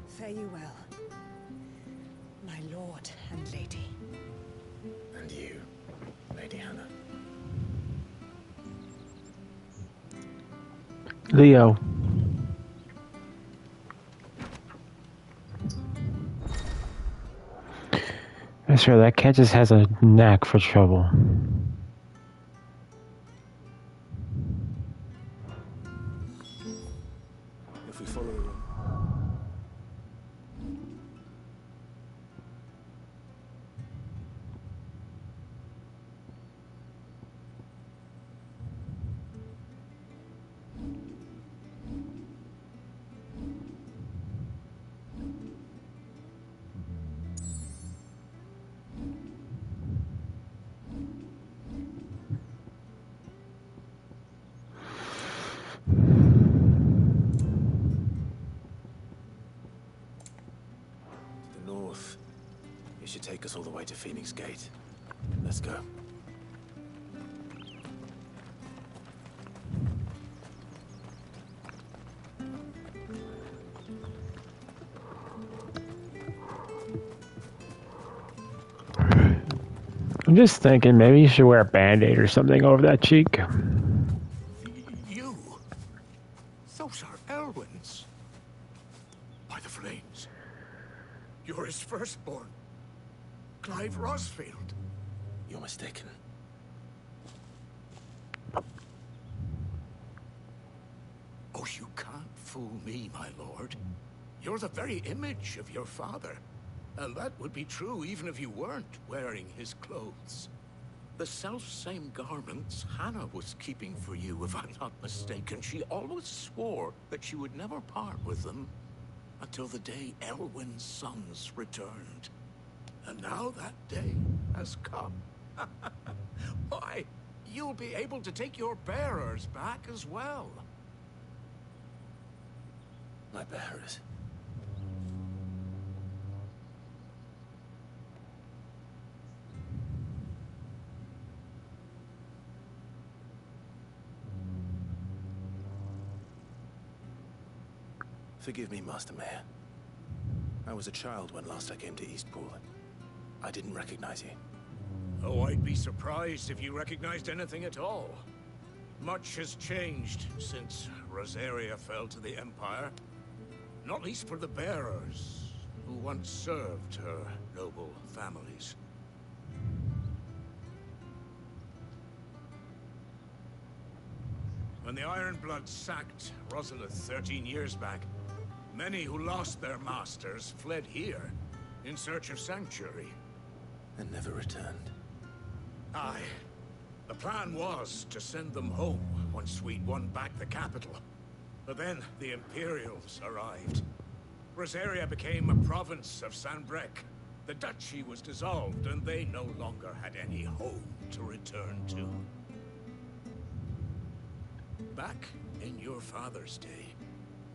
Fare you well, my lord and lady. And you, Lady Hannah. Leo. I swear that cat just has a knack for trouble. If we follow the north. It should take us all the way to Phoenix Gate. Let's go. I'm just thinking maybe you should wear a band-aid or something over that cheek. You? Those are Elwyn's. By the flames. You're his firstborn. Clive Rosfield. You're mistaken. Oh, you can't fool me, my lord. You're the very image of your father. And that would be true even if you weren't wearing his clothes. The self-same garments Hannah was keeping for you, if I'm not mistaken. She always swore that she would never part with them until the day Elwyn's sons returned. And now that day has come. Why, you'll be able to take your bearers back as well. My bearers. Forgive me, Master Mayor. I was a child when last I came to Eastpool. I didn't recognize you. Oh, I'd be surprised if you recognized anything at all. Much has changed since Rosaria fell to the Empire. Not least for the bearers, who once served her noble families. When the Ironbloods sacked Rosalith 13 years back, many who lost their masters fled here in search of sanctuary. And never returned. Aye. The plan was to send them home once we'd won back the capital. But then the Imperials arrived. Rosaria became a province of Sanbreque. The duchy was dissolved, and they no longer had any home to return to. Back in your father's day,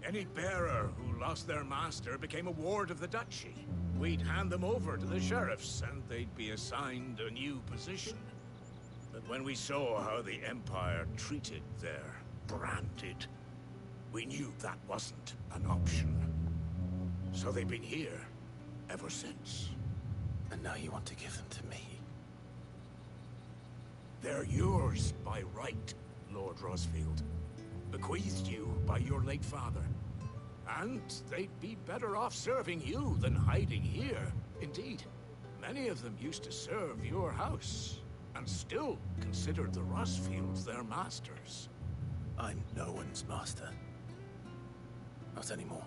any bearer who lost their master became a ward of the duchy. We'd hand them over to the sheriffs, and they'd be assigned a new position. But when we saw how the Empire treated their branded, we knew that wasn't an option. So they've been here ever since. And now you want to give them to me? They're yours by right, Lord Rosfield. Bequeathed you by your late father. And they'd be better off serving you than hiding here. Indeed, many of them used to serve your house, and still considered the Rosfields their masters. I'm no one's master. Not anymore.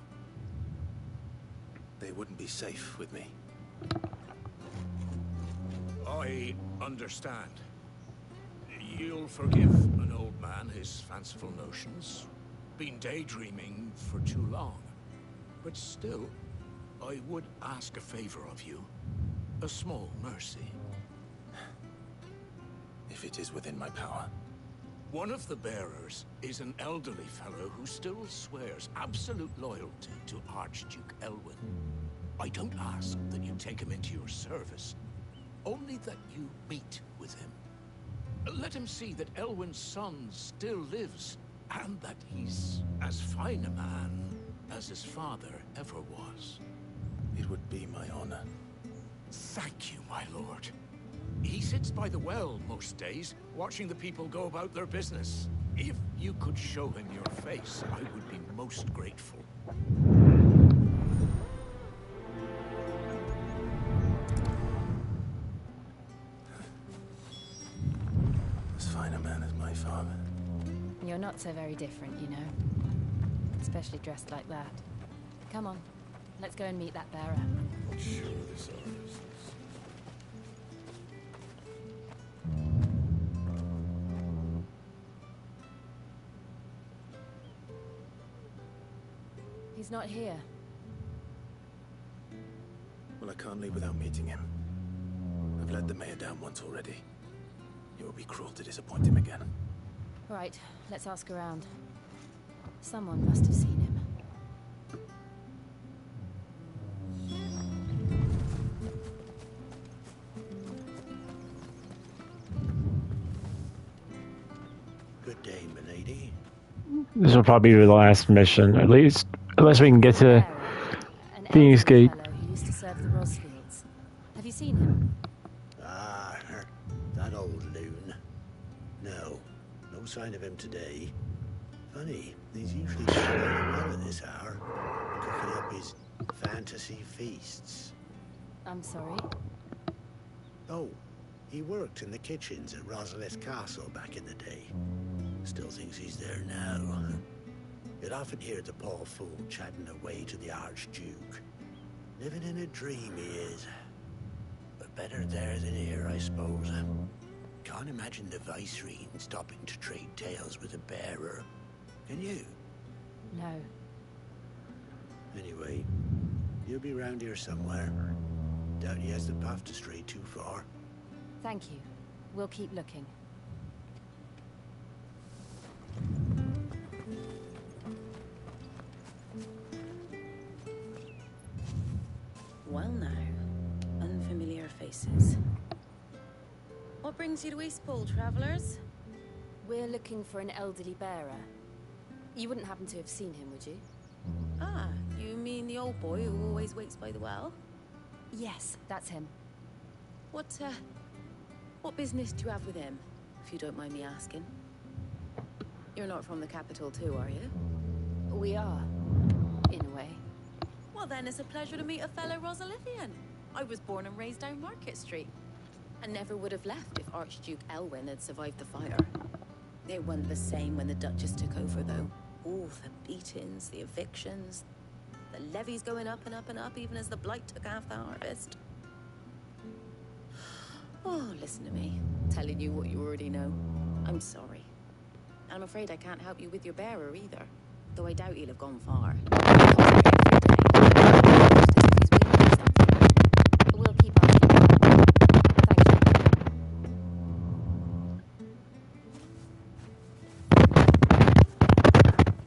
They wouldn't be safe with me. I understand. You'll forgive an old man his fanciful notions. Been daydreaming for too long. But still, I would ask a favor of you. A small mercy. If it is within my power. One of the bearers is an elderly fellow who still swears absolute loyalty to Archduke Elwyn. I don't ask that you take him into your service, only that you meet with him. Let him see that Elwyn's son still lives, and that he's as fine a man as his father ever was. It would be my honor. Thank you, my lord. He sits by the well most days, watching the people go about their business. If you could show him your face, I would be most grateful. As fine a man as my father. You're not so very different, you know. Especially dressed like that. Come on, let's go and meet that bearer. Sure, this is. He's not here. Well, I can't leave without meeting him. I've let the mayor down once already. It would be cruel to disappoint him again. Right, let's ask around. Someone must have seen him. Good day, milady. This will probably be the last mission, at least, unless we can get to Phoenix Gate. Who used to serve the Rosfields. Have you seen him? Ah, that old loon. No sign of him today. Funny, he's usually still well at this hour, cooking up his fantasy feasts. I'm sorry? Oh, he worked in the kitchens at Rosalith Castle back in the day. Still thinks he's there now. You'd often hear the poor fool chatting away to the Archduke. Living in a dream he is. But better there than here, I suppose. Can't imagine the Viceroy stopping to trade tales with a bearer. Can you? No. Anyway, he'll be round here somewhere. Doubt he has the path to stray too far. Thank you. We'll keep looking. Well now, unfamiliar faces. What brings you to Eastpool, travelers? We're looking for an elderly bearer. You wouldn't happen to have seen him, would you? Ah, you mean the old boy who always waits by the well? Yes, that's him. What business do you have with him, if you don't mind me asking? You're not from the capital too, are you? We are, in a way. Well then, it's a pleasure to meet a fellow Rosalithian. I was born and raised down Market Street. And never would have left if Archduke Elwyn had survived the fire. It wasn't the same when the Duchess took over, though. All the beatings, the evictions, the levies going up and up and up, even as the blight took half the harvest. Oh, listen to me, telling you what you already know. I'm sorry. And I'm afraid I can't help you with your bearer either. Though I doubt he'll have gone far. We'll keep up.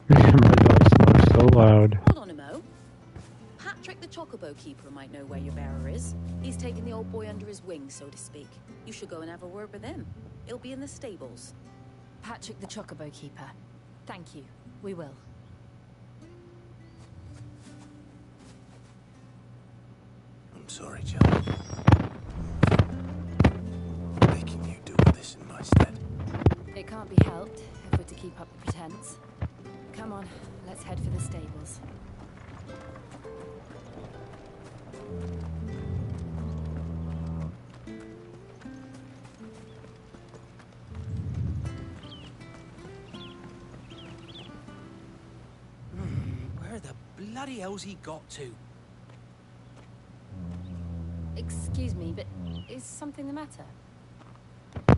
My dog snows so loud. Hold on a mo. Patrick the Chocobo Keeper might know where your bearer is. He's taken the old boy under his wing, so to speak. You should go and have a word with him. He'll be in the stables. Patrick the Chocobo Keeper. Thank you. We will. I'm sorry, Jill. Making you do all this in my stead. It can't be helped if we're to keep up the pretense. Come on, let's head for the stables. Where the bloody hell's he got to? Excuse me, but is something the matter? I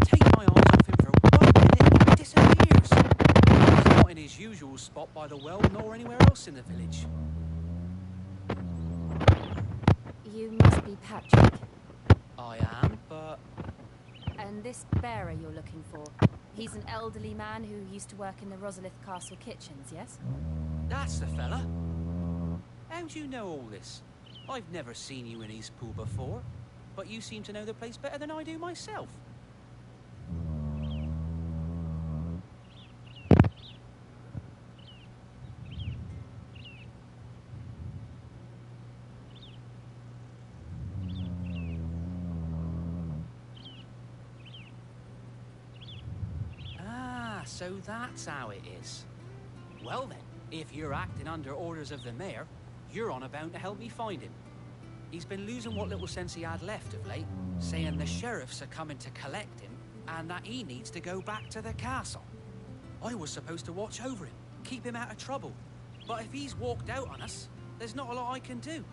take my eyes off him for 1 minute and he disappears. He's not in his usual spot by the well, nor anywhere else in the village. You must be Patrick. I am, but... And this bearer you're looking for, he's an elderly man who used to work in the Rosalith Castle kitchens, yes? That's the fella. How do you know all this? I've never seen you in Eastpool before, but you seem to know the place better than I do myself. Ah, so that's how it is. Well then, if you're acting under orders of the mayor, you're on about to help me find him. He's been losing what little sense he had left of late, saying the sheriffs are coming to collect him and that he needs to go back to the castle. I was supposed to watch over him, keep him out of trouble. But if he's walked out on us, there's not a lot I can do.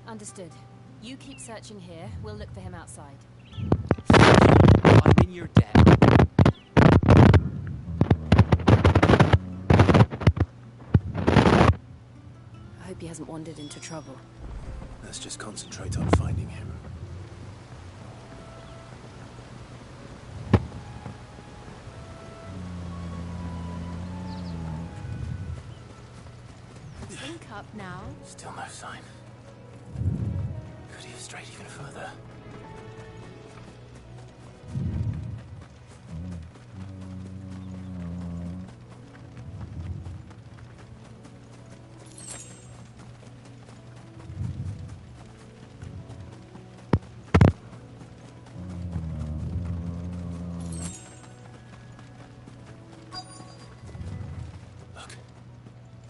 Understood. You keep searching here, we'll look for him outside. I'm in your debt. I hope he hasn't wandered into trouble. Let's just concentrate on finding him. Think up now. Still no sign. Could he have strayed even further? Look,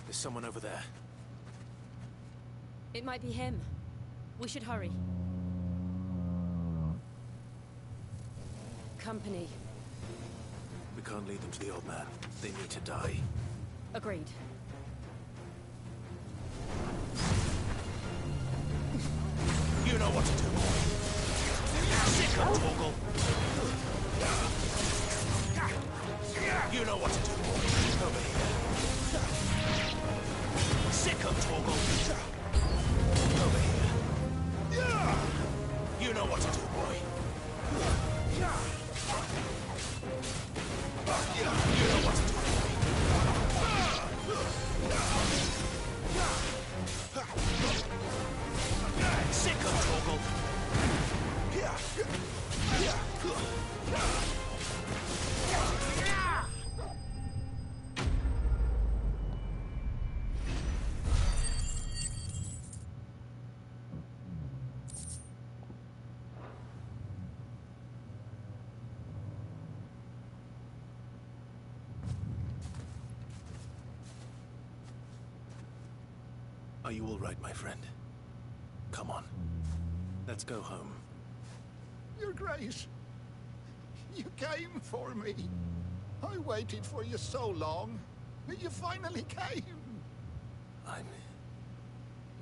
there's someone over there. It might be him. We should hurry. Company. We can't lead them to the old man. They need to die. Agreed. You know what to do. Sick of Torgal. You know what to do. Over here. Sick of Torgal. Over here. You know what to do, boy. You know what to do, boy. Sick of Torgal. Are you all right, my friend? Come on. Let's go home. Your Grace, you came for me. I waited for you so long, but you finally came. I'm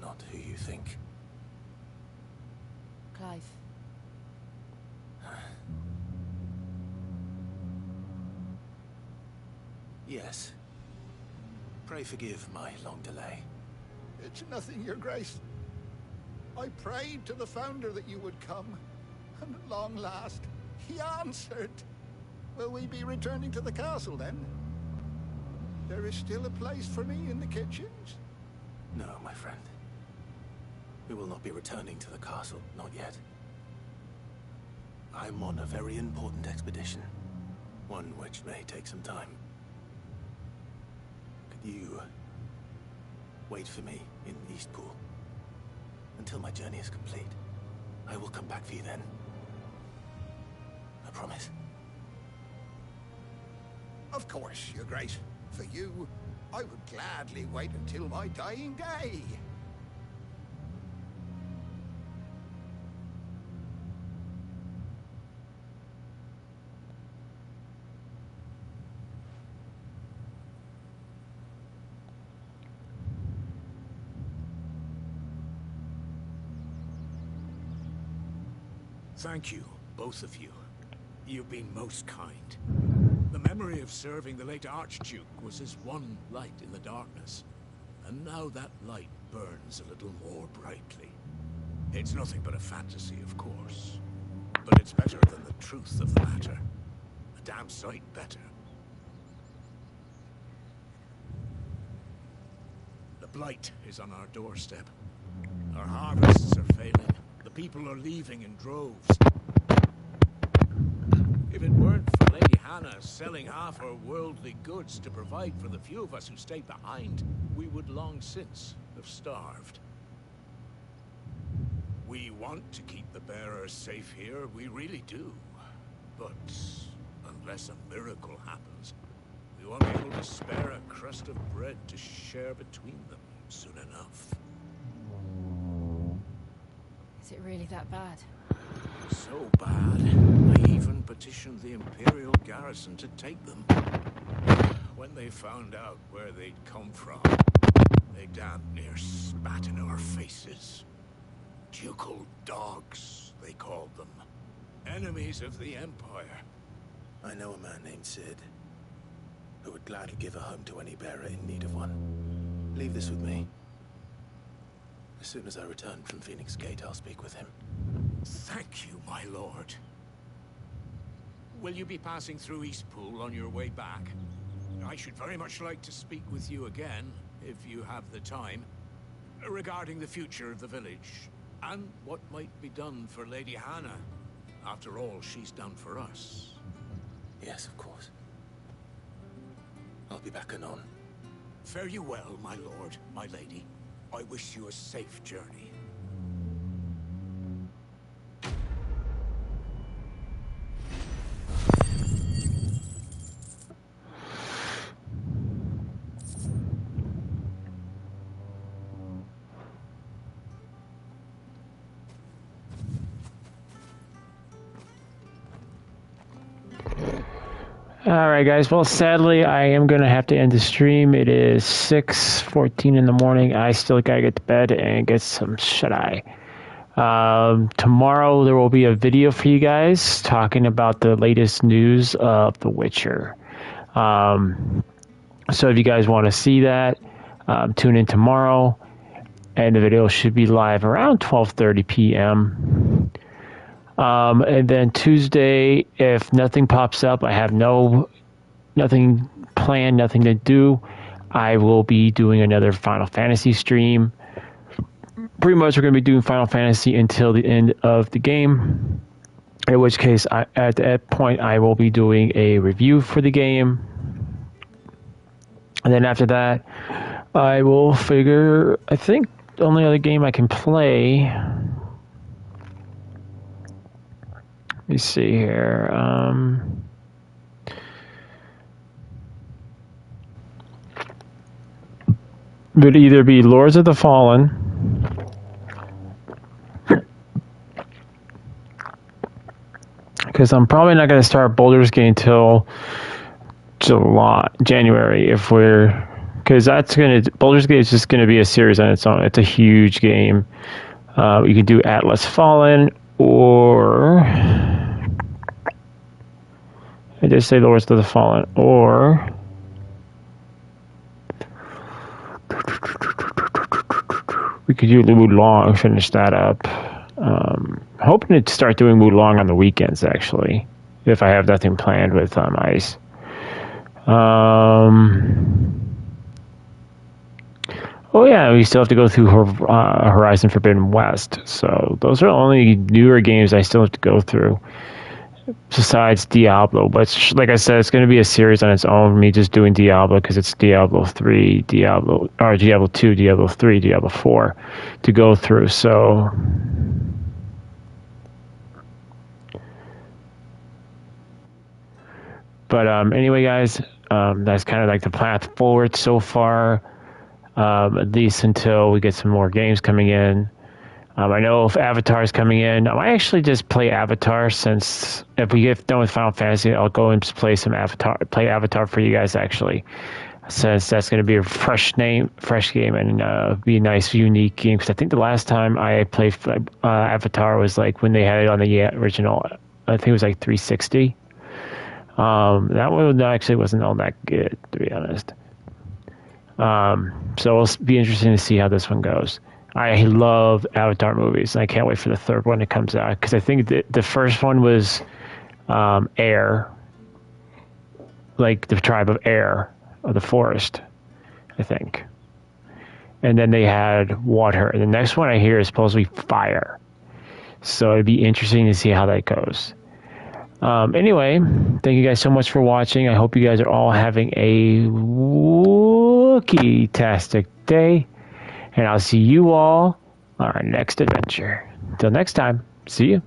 not who you think. Clive. Yes. Pray forgive my long delay. It's nothing, Your Grace. I prayed to the Founder that you would come, and at long last, he answered. Will we be returning to the castle, then? There is still a place for me in the kitchens? No, my friend. We will not be returning to the castle, not yet. I'm on a very important expedition, one which may take some time. Could you wait for me in Eastpool until my journey is complete? I will come back for you then. I promise. Of course, Your Grace. For you, I would gladly wait until my dying day. Thank you, both of you. You've been most kind. The memory of serving the late Archduke was as one light in the darkness, and now that light burns a little more brightly. It's nothing but a fantasy, of course, but it's better than the truth of the matter. A damn sight better. The blight is on our doorstep. Our harvests are failing. The people are leaving in droves. If it weren't for Lady Hannah selling half her worldly goods to provide for the few of us who stayed behind, we would long since have starved. We want to keep the bearers safe here, we really do. But unless a miracle happens, we won't be able to spare a crust of bread to share between them soon enough. Is it really that bad? So bad, they even petitioned the Imperial garrison to take them. When they found out where they'd come from, they damn near spat in our faces. Ducal dogs, they called them. Enemies of the Empire. I know a man named Sid, who would gladly give a home to any bearer in need of one. Leave this with me. As soon as I return from Phoenix Gate, I'll speak with him. Thank you, my lord. Will you be passing through Eastpool on your way back? I should very much like to speak with you again, if you have the time, regarding the future of the village, and what might be done for Lady Hannah, after all she's done for us. Yes, of course. I'll be back anon. Fare you well, my lord, my lady. I wish you a safe journey. Alright guys, well sadly I am going to have to end the stream. It is 6:14 in the morning. I still got to get to bed and get some shut-eye. Tomorrow there will be a video for you guys talking about the latest news of The Witcher. So if you guys want to see that, tune in tomorrow. And the video should be live around 12:30 p.m. And then Tuesday, if nothing pops up, I have nothing planned, nothing to do, I will be doing another Final Fantasy stream. Pretty much we're going to be doing Final Fantasy until the end of the game, in which case at that point I will be doing a review for the game. And then after that, I will figure, I think the only other game I can play... Let me see here. Would either be Lords of the Fallen, because I'm probably not going to start Baldur's Gate until January, because Baldur's Gate is just going to be a series on its own. It's a huge game. You can do Atlas Fallen, or I did say Lords of the Fallen, or we could do Wulong, finish that up. Hoping to start doing Wulong on the weekends, actually, if I have nothing planned with ice. Oh yeah, we still have to go through Horizon Forbidden West. So those are only newer games I still have to go through. Besides Diablo, but like I said, it's going to be a series on its own. Me just doing Diablo because it's Diablo 3, Diablo 2, Diablo 3, Diablo 4 to go through. So but anyway, guys, that's kind of like the path forward so far. At least until we get some more games coming in. I know if Avatar is coming in, I might actually just play Avatar, since if we get done with Final Fantasy, I'll go and just play Avatar for you guys, actually, since that's going to be a fresh game, and be a nice, unique game, because I think the last time I played Avatar was like when they had it on the original, I think it was like 360. That one actually wasn't all that good, to be honest. So it'll be interesting to see how this one goes. I love Avatar movies. I can't wait for the third one to come out, because I think the first one was Air, like the tribe of Air, of the forest, I think. And then they had water. And the next one I hear is supposed to be fire. So it'd be interesting to see how that goes. Anyway, thank you guys so much for watching. I hope you guys are all having a Wookiee-tastic day. And I'll see you all on our next adventure. Till next time, see you.